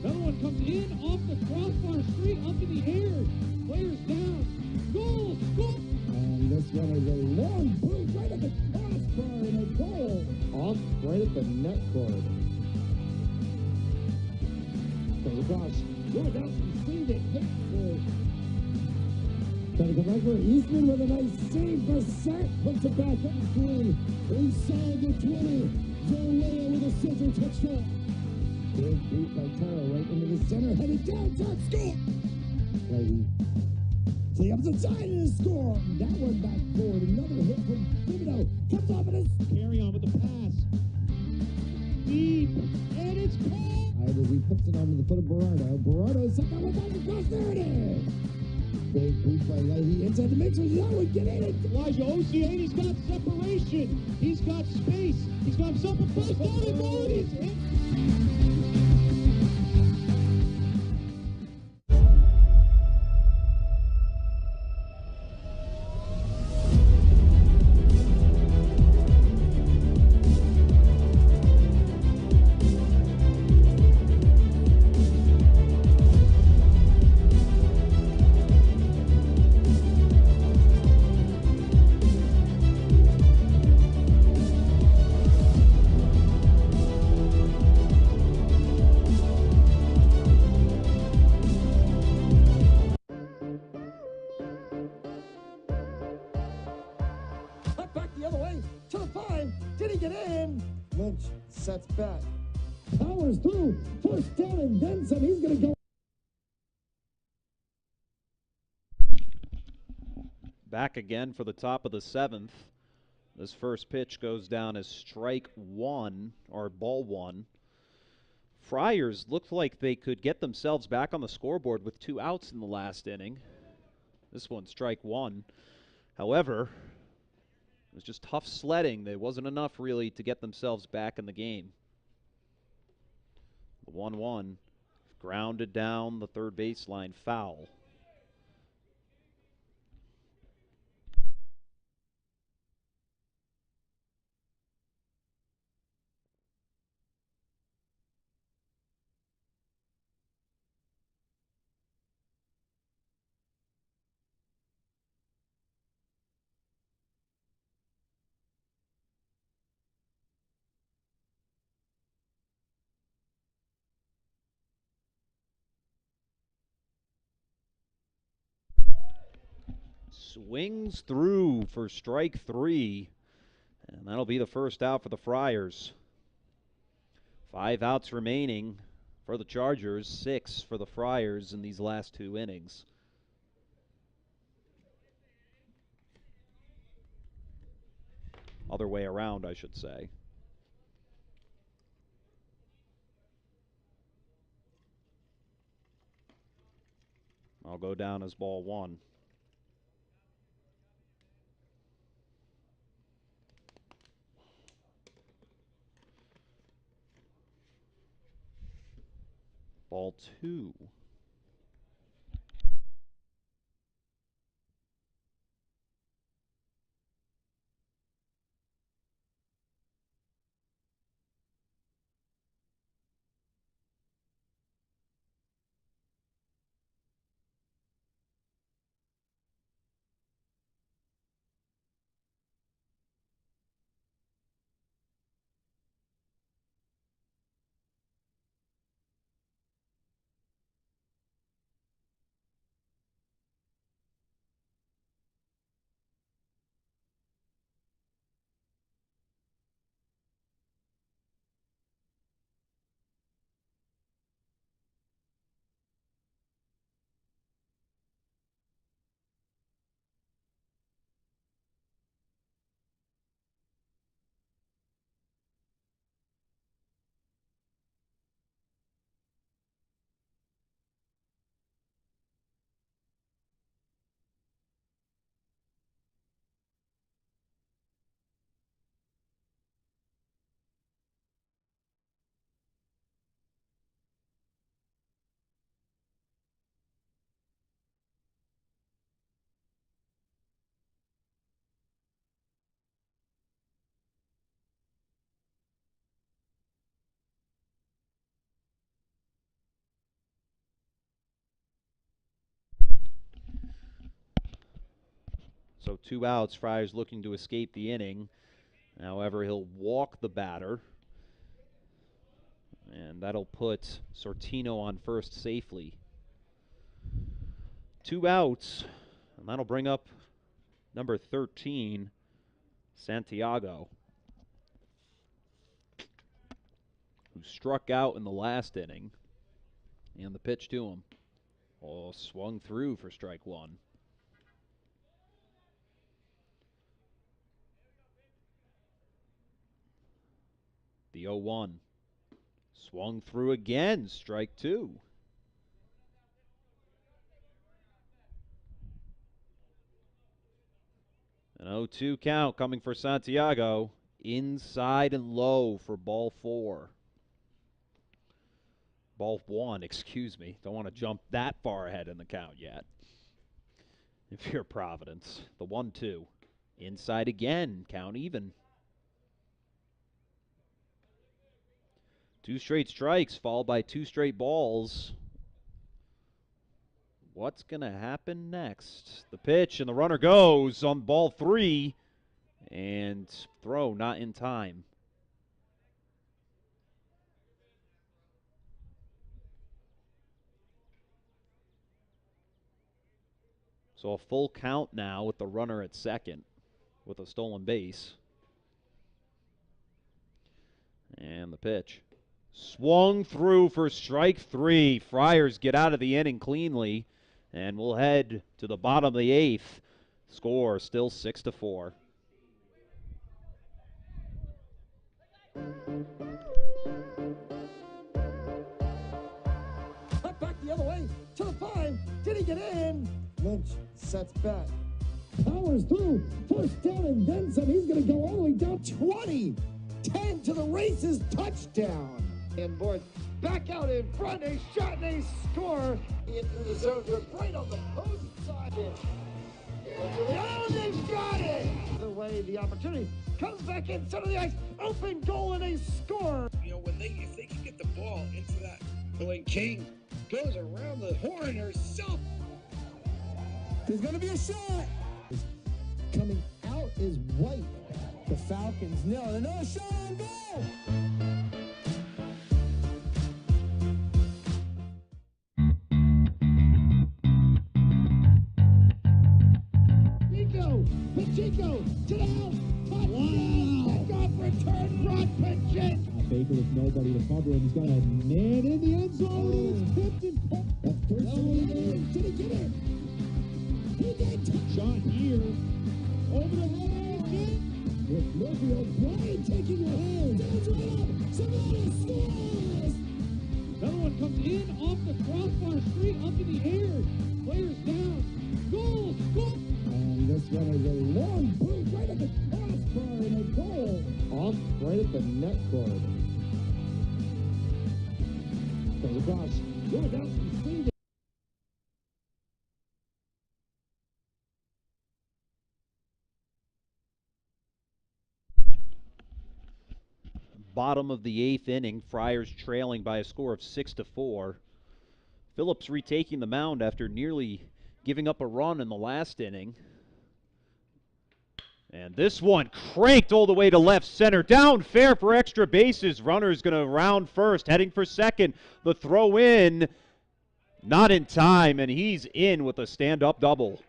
Another one comes in off the crossbar, straight up in the air. Players down. Goal! Goal! And this one is a long boot right at the crossbar and a goal. Off right at the net cord. Goes across. Going out and see the hit. Trying to come back for Eastman with a nice save. Bassett puts it back up through. Inside the 20. Joe Leah with a scissor touchdown. Big beat by Taro right into the center, headed down, top score! Righty. To the opposite side and score. That one back forward. Another hit from Thibodeau. Comes off of his. Carry on with the pass. Deep. And it's caught. As he puts it onto the foot of Berardo. Berardo sent that one back across. There it is. Big boot by Leahy inside the mixer. That would get in it. Elijah Oceani's got separation. He's got space. He's got himself a first down and goal. It's hit. Cut back the other way to the 5. Did he get in? Lynch sets back. Powers through. First down and then some. He's going to go. Back again for the top of the 7th. This first pitch goes down as strike 1, or ball 1. Friars looked like they could get themselves back on the scoreboard with 2 outs in the last inning. This one, strike 1. However, it was just tough sledding. There wasn't enough, really, to get themselves back in the game. The 1-1 grounded down the third baseline, foul. Swings through for strike 3, and that'll be the first out for the Friars. 5 outs remaining for the Chargers, 6 for the Friars in these last 2 innings. Other way around, I should say. I'll go down as ball 1. Ball 2. So 2 outs, Friars looking to escape the inning. However, he'll walk the batter. And that'll put Sortino on first safely. 2 outs, and that'll bring up number 13, Santiago. who struck out in the last inning. And the pitch to him. Oh, swung through for strike one. The 0-1. Swung through again, strike two. An 0-2 count coming for Santiago. Inside and low for ball four. Ball one, excuse me. Don't want to jump that far ahead in the count yet. If you're Providence. The 1-2. Inside again, count even. Two straight strikes followed by two straight balls. What's going to happen next? The pitch and the runner goes on ball three. And throw not in time. So a full count now with the runner at second with a stolen base. And the pitch. Swung through for strike three. Friars get out of the inning cleanly. And we'll head to the bottom of the eighth. Score still 6-4. Cut back the other way to the 5. Did he get in? Lynch sets back. Powers through. First down and then some. He's going to go all the way down 20. 10 to the races. Touchdown. And boys back out in front. A shot and a score. Into the zone. They're right on the post side. Oh, they've got it. The way the opportunity comes back in center of the ice. Open goal and a score. You know, if they can get the ball into that, when King goes around the horn herself. There's going to be a shot. Coming out is White. The Falcons nil. Another shot on goal. Pacheco to the house. Wow. Kickoff return. Rod Pacheco. Baker with nobody to cover him. He's got a man in the end zone. It's tipped and That's first down. Did he get it? He did. shot here. Over the head. With Murphy O'Brien taking the hand. Down's right up. Somebody scores. Another one comes in off the crossbar, straight up in the air. Players down. Goal! Goal! And this one is a long boot right at the crossbar and a goal. Off right at the net cord. Goes across. Good out from Steve. Bottom of the eighth inning, Friars trailing by a score of 6-4. Phillips retaking the mound after nearly giving up a run in the last inning. And this one cranked all the way to left center. Down fair for extra bases. Runner's going to round first, heading for second. The throw in, not in time, and he's in with a stand-up double.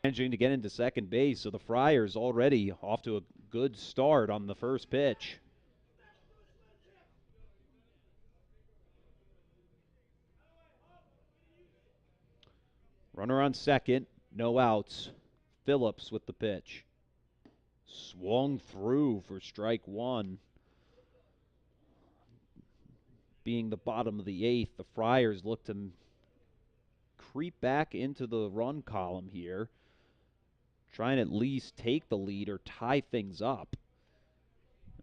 Managing to get into second base, so the Friars already off to a good start on the first pitch. Runner on second, no outs. Phillips with the pitch. Swung through for strike one. Being the bottom of the eighth, the Friars look to creep back into the run column here. Try and at least take the lead or tie things up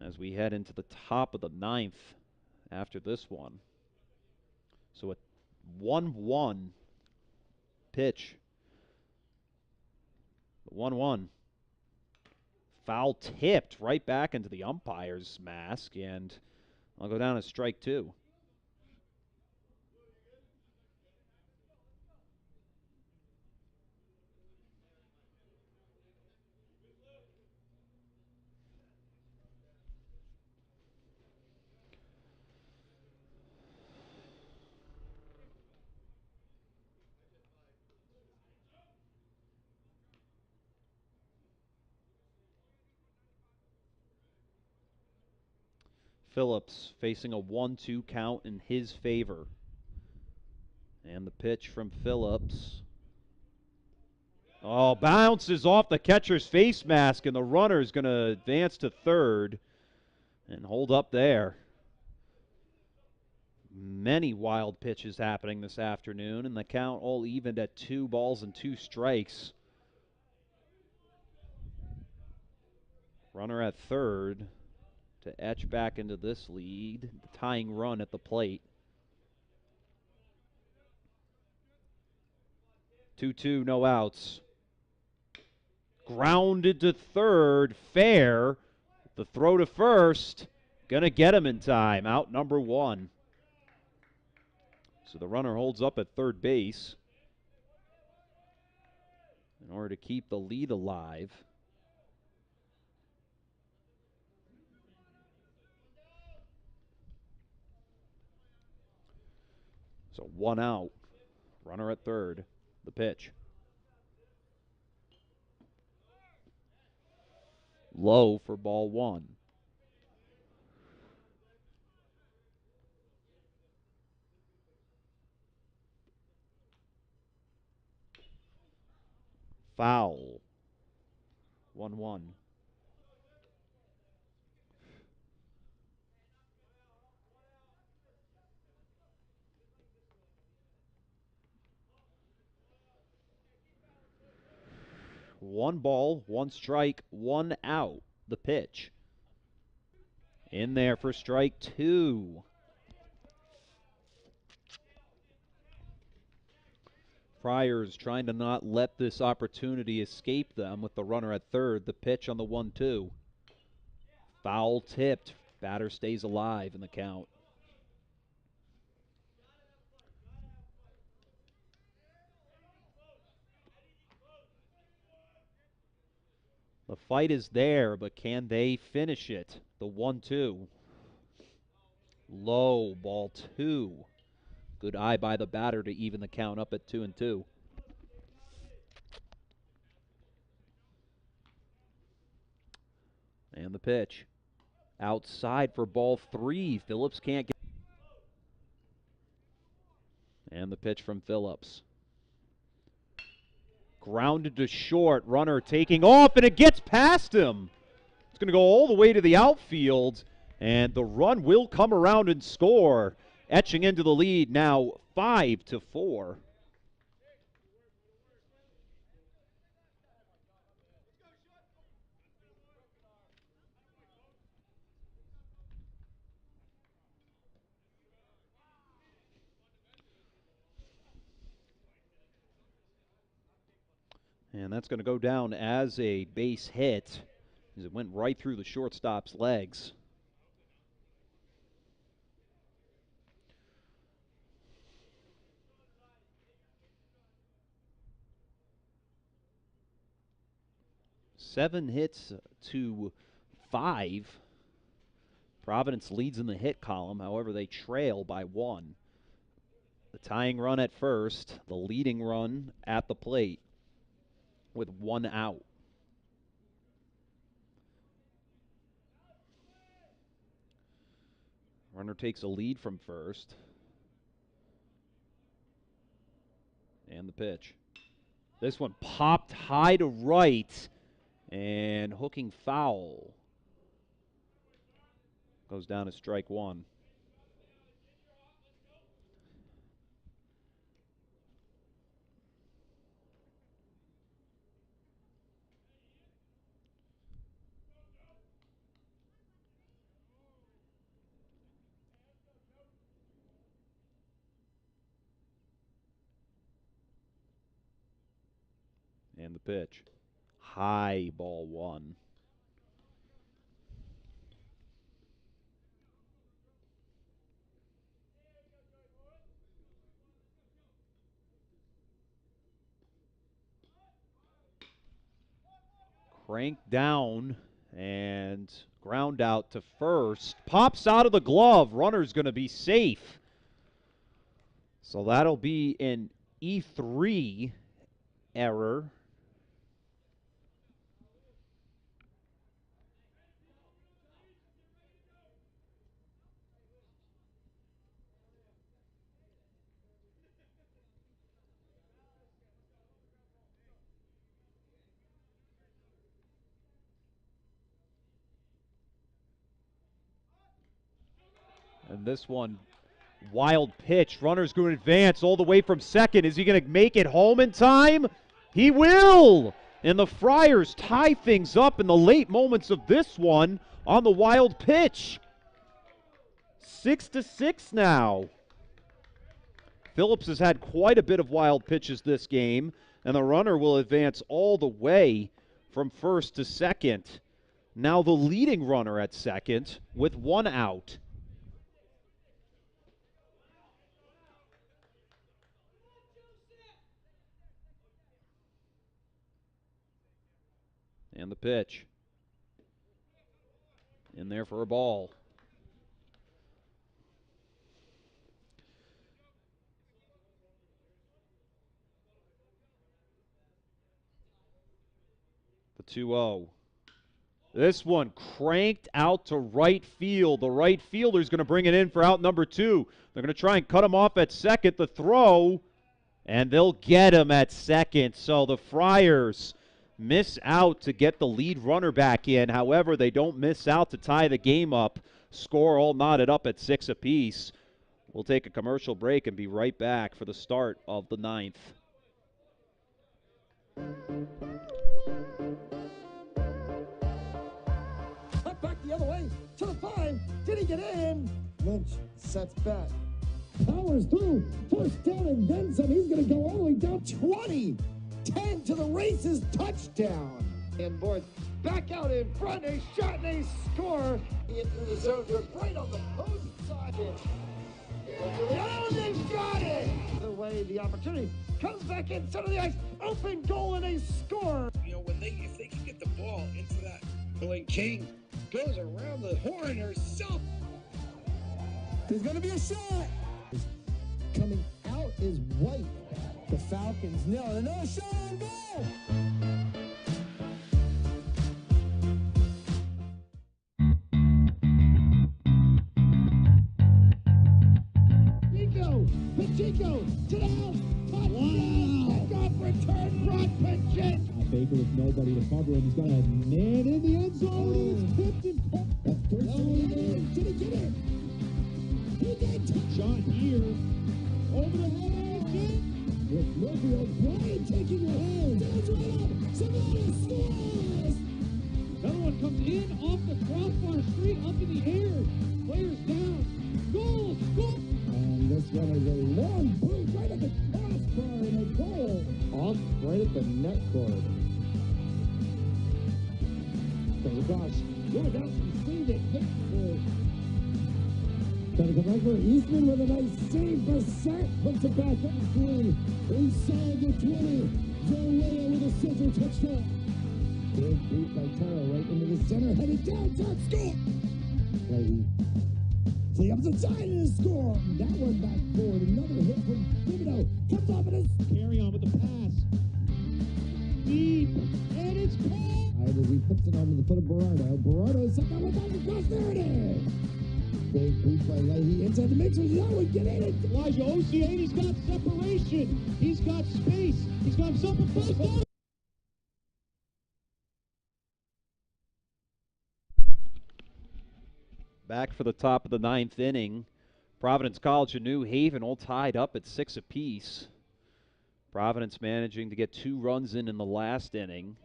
as we head into the top of the ninth after this one. So a 1-1 pitch. 1-1. Foul tipped right back into the umpire's mask, and I'll go down as strike two. Phillips facing a 1-2 count in his favor. And the pitch from Phillips. Oh, bounces off the catcher's face mask, and the runner is going to advance to third and hold up there. Many wild pitches happening this afternoon, and the count all evened at 2 balls and 2 strikes. Runner at third to etch back into this lead. The tying run at the plate. 2-2, no outs. Grounded to third, fair. The throw to first, gonna get him in time. Out number 1. So the runner holds up at third base in order to keep the lead alive. So 1 out. Runner at third. The pitch. Low for ball 1. Foul. 1-1. One ball, 1 strike, 1 out. The pitch. In there for strike 2. Friars trying to not let this opportunity escape them with the runner at third. The pitch on the 1-2. Foul tipped. Batter stays alive in the count. The fight is there, but can they finish it? The 1-2. Low, ball 2. Good eye by the batter to even the count up at 2-2. And the pitch. Outside for ball 3. Phillips can't get. And the pitch from Phillips. Grounded to short. Runner taking off, and it gets past him. It's going to go all the way to the outfield, and the run will come around and score. Etching into the lead now 5-4. And that's going to go down as a base hit, as it went right through the shortstop's legs. Seven hits to 5. Providence leads in the hit column. However, they trail by 1. The tying run at first, the leading run at the plate with 1 out. Runner takes a lead from first. And the pitch. This one popped high to right and hooking foul. Goes down to strike 1. And the pitch. High, ball 1. Cranked down and ground out to first. Pops out of the glove. Runner's going to be safe. So that'll be an E3 error. And this one, wild pitch. Runner's going to advance all the way from second. Is he going to make it home in time? He will! And the Friars tie things up in the late moments of this one on the wild pitch. 6-6 now. Phillips has had quite a bit of wild pitches this game, and the runner will advance all the way from first to second. Now the leading runner at second with one out. And the pitch. In there for a ball. The 2-0. This one cranked out to right field. The right fielder's going to bring it in for out number 2. They're going to try and cut him off at second. The throw, and they'll get him at second. So the Friars miss out to get the lead runner back in. However, they don't miss out to tie the game up. Score all knotted up at 6 apiece. We'll take a commercial break and be right back for the start of the 9th. Cut back the other way to the 5. Did he get in? Lynch sets back. Powers through. First down and then some. He's going to go all the way down 20. 10 to the races. Touchdown. And boards back out in front. A shot and a score. Into the zone. They're right on the post side. Oh, they got it. The way the opportunity comes back in center of the ice. Open goal and a score. You know, if they can get the ball into that, when King goes around the horn herself. There's going to be a shot. Coming out is White. The Falcons nail it. Another shot on goal. Pacheco to the house. Wow. Off return. Brock Pacheco. Baker with nobody to cover him. He's got a man in the end zone. It's tipped and caught. That's first down. Did he get it? He did. Shot here. Over the head. With Murphy O'Brien taking the hand. Stands right up. Savannah scores. Another one comes in off the crossbar, straight up in the air. Players down. Goal. Goal. And this one is a long boot right at the crossbar and a goal. Off right at the net cord. Oh gosh. Lewandowski saved it. Gotta go back for Eastman with a nice save. Bassett puts it back up three. Inside the 20. Zorea with a scissor touchdown. Big beat by Taro right into the center. Headed down. Score. Right. To the opposite side and a score. That one back forward. Another hit from Thibodeau. Comes off and is Carry on with the pass. Deep. And it's caught. as he puts it onto the foot of Berardo. Berardo is set down with the cross. There it is. Big boot by Leahy inside the mix. That would get in it. Elijah Ocean, he's got separation. He's got space. He's got himself a first down. Back for the top of the 9th inning. Providence College and New Haven all tied up at 6 apiece. Providence managing to get 2 runs in the last inning.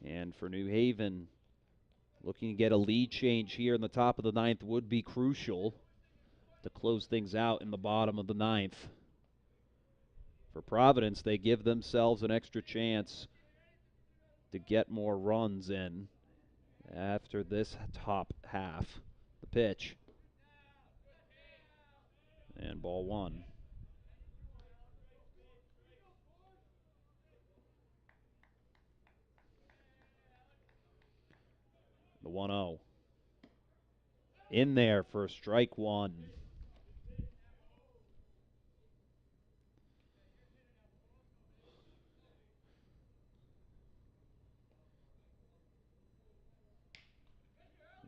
And for New Haven, looking to get a lead change here in the top of the 9th would be crucial to close things out in the bottom of the 9th. For Providence, they give themselves an extra chance to get more runs in after this top half. The pitch. And ball 1. The 1-0. In there for strike 1.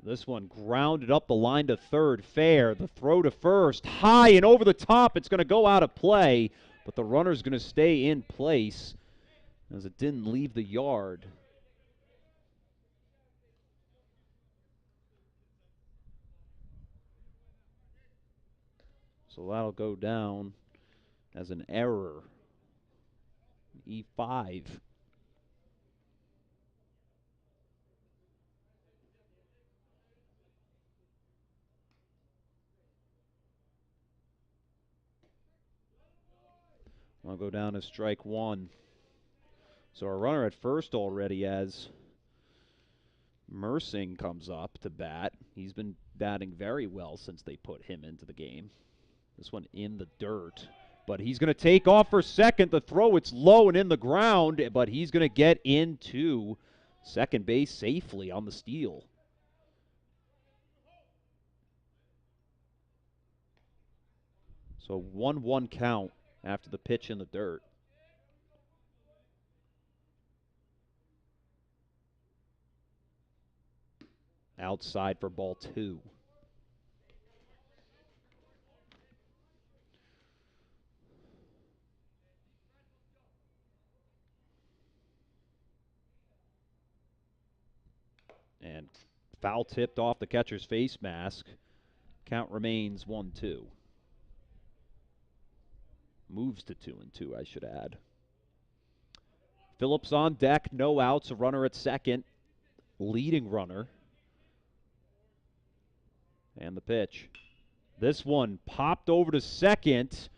This one grounded up the line to third. Fair. The throw to first. High and over the top. It's going to go out of play, but the runner's going to stay in place as it didn't leave the yard. So that'll go down as an error. E5. I'll go down as strike one. So a runner at first already as Mersing comes up to bat. He's been batting very well since they put him into the game. This one in the dirt. But he's going to take off for second. The throw, it's low and in the ground, but he's going to get into second base safely on the steal. So 1-1 count after the pitch in the dirt. Outside for ball two. And foul tipped off the catcher's face mask. Count remains 1-2. Moves to 2-2, I should add. Phillips on deck, no outs, a runner at second. Leading runner. And the pitch. This one popped over to second,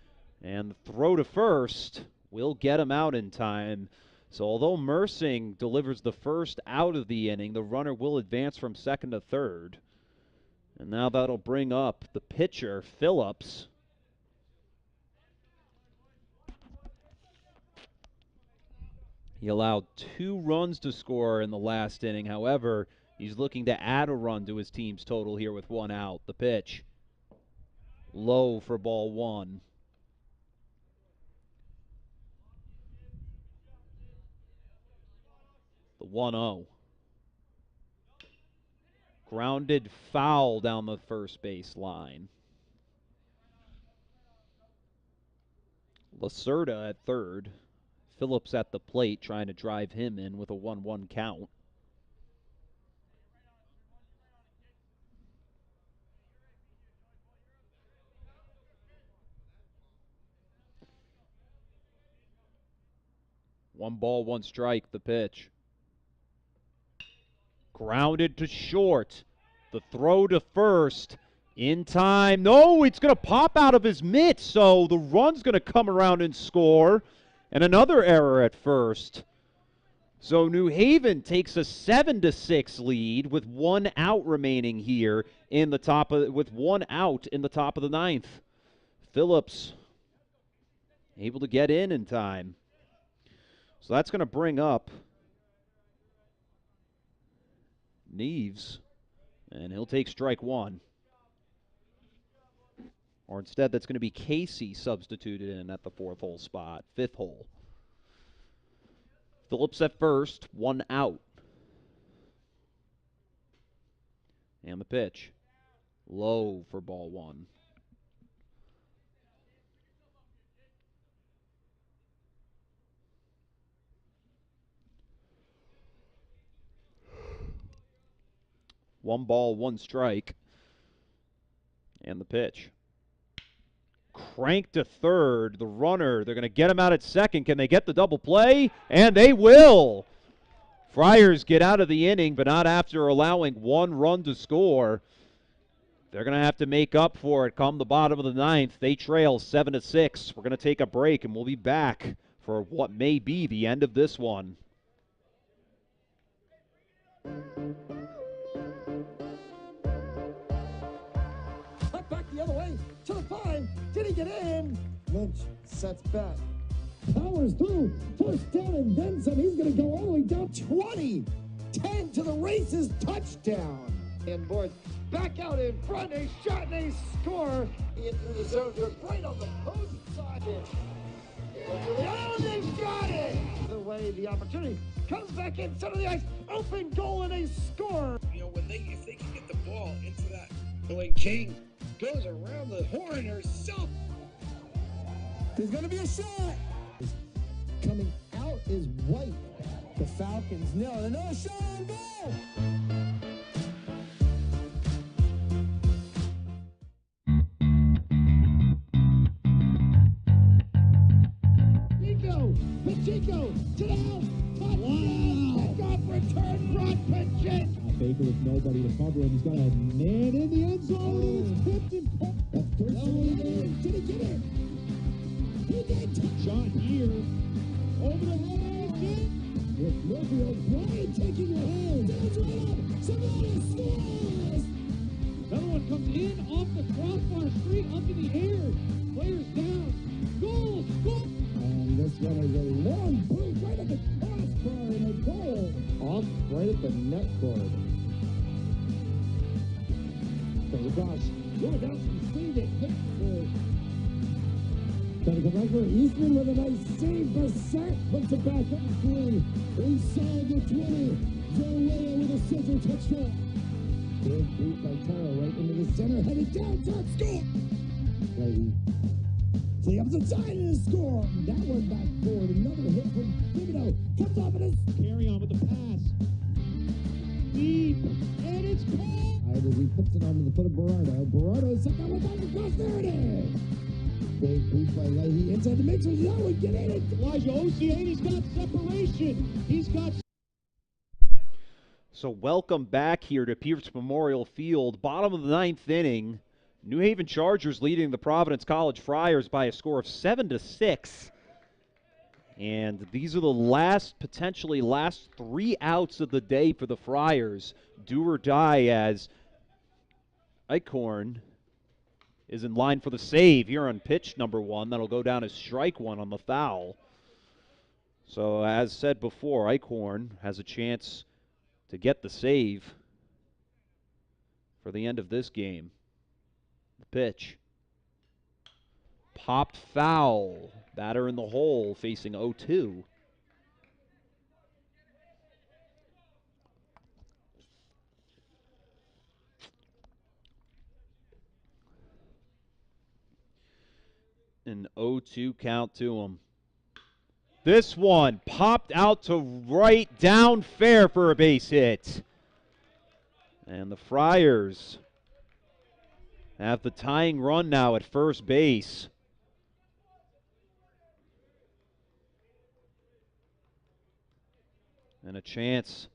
and the throw to first will get him out in time. So although Mersing delivers the first out of the inning, the runner will advance from second to third. And now that'll bring up the pitcher, Phillips. He allowed 2 runs to score in the last inning. However, he's looking to add a run to his team's total here with 1 out. The pitch. Low for ball 1. The 1-0. Grounded foul down the first base line. Lacerda at third. Phillips at the plate trying to drive him in with a 1-1 count. One ball, one strike, the pitch. Grounded to short. The throw to first. In time. No, it's going to pop out of his mitt, so the run's going to come around and score. And another error at first. So New Haven takes a 7-6 lead with 1 out remaining here in the top of, with 1 out in the top of the 9th. Phillips able to get in time. So that's going to bring up Neves, and he'll take strike 1. Or instead, that's going to be Casey substituted in at the 4th hole spot, 5th hole. Phillips at first, 1 out. And the pitch. Low for ball 1. One ball, one strike. And the pitch. Crank to third. The runner, they're going to get him out at second. Can they get the double play? And they will. Friars get out of the inning, but not after allowing 1 run to score. They're going to have to make up for it come the bottom of the 9th. They trail 7-6. We're going to take a break, and we'll be back for what may be the end of this one. Cut back the other way to the 5. Did he get in? Lynch sets back. Powers through. First down and then some. He's going to go all the way down 20. 10 to the races. Touchdown. And board back out in front. A shot and a score. Into the zone. They're right on the post side. Oh, they've got it. The way the opportunity comes back in center of the ice. Open goal and a score. You know, if they can get the ball into that, when King goes around the horn herself. There's going to be a shot. Coming out is White. The Falcons nail it. Another shot on goal. Chico to the house. Wow. Off return, Brock pitching. Baker with nobody to cover him. He's got a man in the end zone. It's tipped and pumped. That's personally. Did he get it? He did. Shot here. Over the head. With Murphy O'Brien taking the hand. Down's right up. Savannah scores. Another one comes in off the crossbar, straight up in the air. Players down. Goal. Score. And this one is a long boot right at the crossbar and a goal. Off right at the net cord. So the Gosh, Gronkowski saved it. Gotta go back for Eastman with a nice save. Bassett puts it back up through. Inside the 20. Joe Leah with a scissor touchdown. Big boot by Taro right into the center. Headed down. Score. Right. To the opposite side and a score. That one back forward. Another hit from Thibodeau. Comes off and it's Carry on with the pass. Deep. And it's caught. as he puts it onto the foot of Berardo. Berardo set that one back across. There it is. Big boot by Leahy inside the mixers. That would get in it. Elijah Oceani's got separation. He's got. So welcome back here to Pierce Memorial Field. Bottom of the ninth inning. New Haven Chargers leading the Providence College Friars by a score of 7-6. And these are the potentially last 3 outs of the day for the Friars. Do or die as Eichhorn is in line for the save here on pitch number 1. That'll go down as strike 1 on the foul. So as said before, Eichhorn has a chance to get the save for the end of this game. The pitch. Popped foul. Batter in the hole facing 0-2. An 0-2 count to him. This one popped out to right, down fair for a base hit. And the Friars have the tying run now at first base. And a chance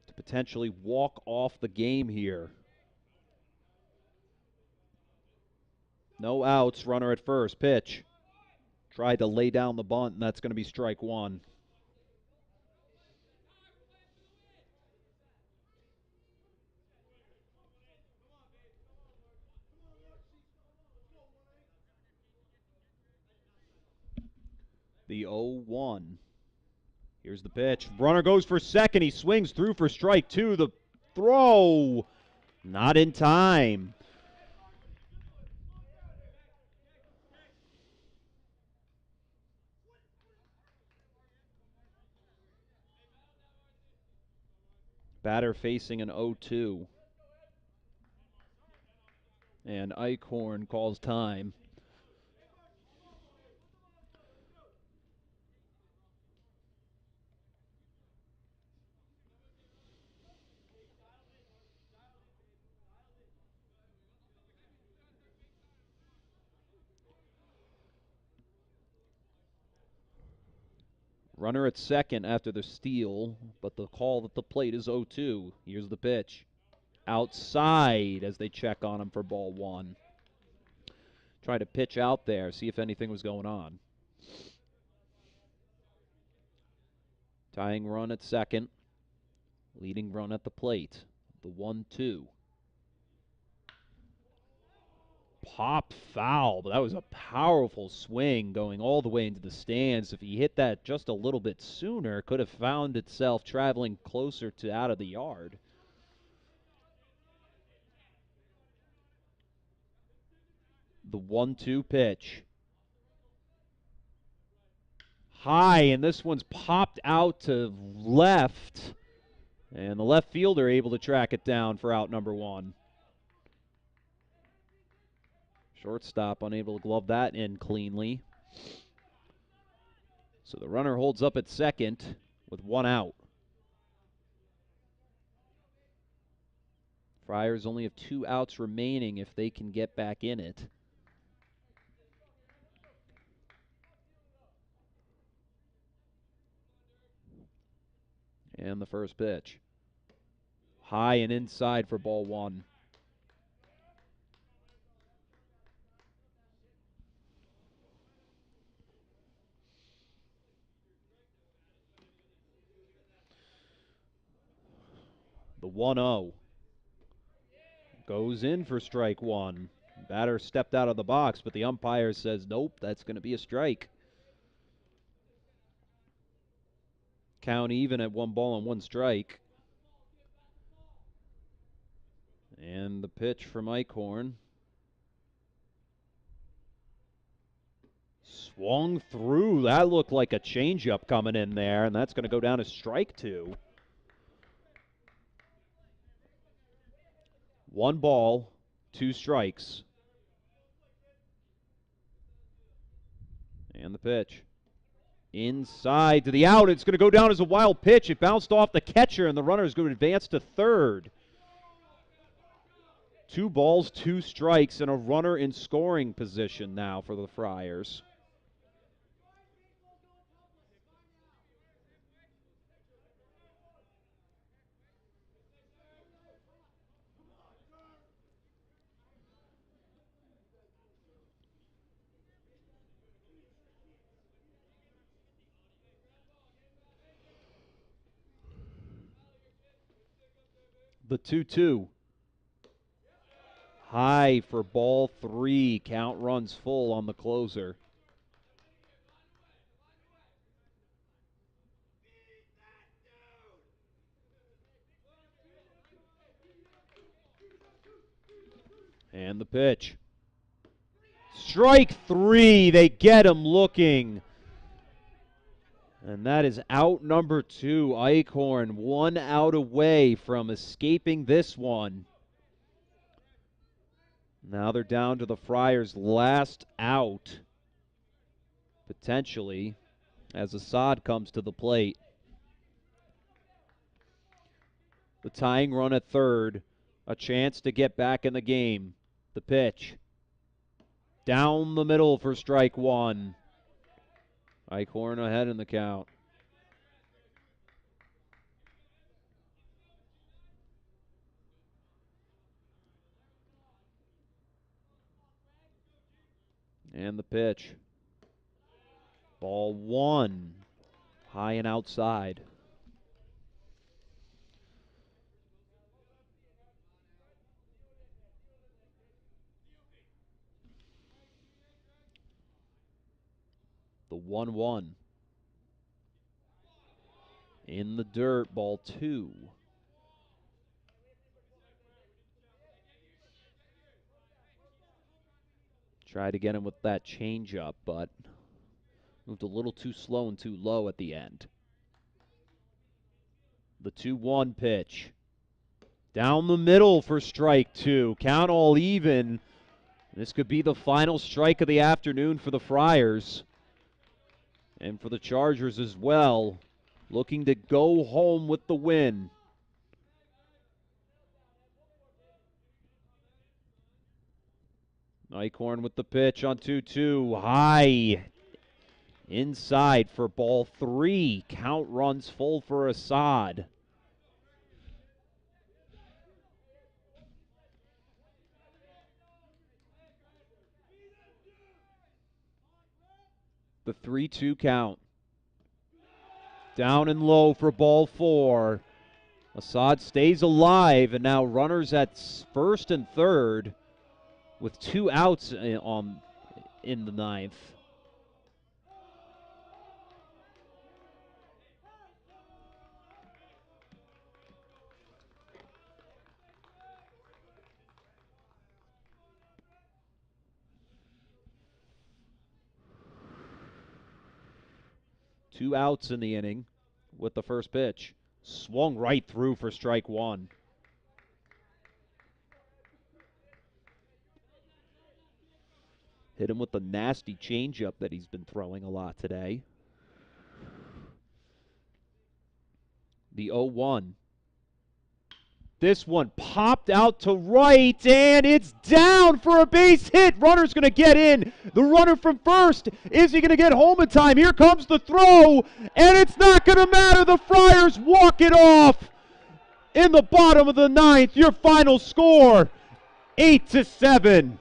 to potentially walk off the game here. No outs, runner at first. Pitch. Tried to lay down the bunt, and that's going to be strike 1. The 0-1. Here's the pitch. Runner goes for second. He swings through for strike 2. The throw. Not in time. Batter facing an 0-2. And Eichhorn calls time. Runner at second after the steal, but the call at the plate is 0-2. Here's the pitch. Outside as they check on him for ball 1. Try to pitch out there, see if anything was going on. Tying run at second. Leading run at the plate. The 1-2. Pop foul, but that was a powerful swing going all the way into the stands. If he hit that just a little bit sooner, it could have found itself traveling closer to out of the yard. The 1-2 pitch. High, and this one's popped out to left. And the left fielder able to track it down for out number 1. Shortstop unable to glove that in cleanly. So the runner holds up at second with 1 out. Friars only have 2 outs remaining if they can get back in it. And the first pitch. High and inside for ball one. The 1-0 goes in for strike one. Batter stepped out of the box, but the umpire says, nope, that's going to be a strike. Count even at 1 ball and 1 strike. And the pitch from Eichhorn. Swung through. That looked like a changeup coming in there, and that's going to go down as strike 2. 1 ball, 2 strikes. And the pitch. Inside to the out. It's going to go down as a wild pitch. It bounced off the catcher, and the runner is going to advance to third. 2 balls, 2 strikes, and a runner in scoring position now for the Friars. The 2-2. High for ball 3. Count runs full on the closer. And the pitch. Strike 3. They get him looking. And that is out number 2. Eichhorn 1 out away from escaping this one. Now they're down to the Friars' last out, potentially, as Assad comes to the plate. The tying run at third, a chance to get back in the game. The pitch. Down the middle for strike 1. Eichhorn ahead in the count. And the pitch. Ball 1. High and outside. The 1-1. In the dirt, ball 2. Tried to get him with that changeup, but moved a little too slow and too low at the end. The 2-1 pitch. Down the middle for strike 2. Count all even. This could be the final strike of the afternoon for the Friars. And for the Chargers as well. Looking to go home with the win. Eichhorn with the pitch on 2-2. High. Inside for ball 3. Count runs full for Assad. The 3-2 count. Down and low for ball 4. Assad stays alive, and now runners at first and third with 2 outs in the ninth. Two outs in the inning with the first pitch. Swung right through for strike 1. Hit him with the nasty changeup that he's been throwing a lot today. The 0-1. This one popped out to right, and it's down for a base hit. Runner's going to get in. The runner from first. Is he going to get home in time? Here comes the throw, and it's not going to matter. The Friars walk it off in the bottom of the ninth. Your final score, 8-7.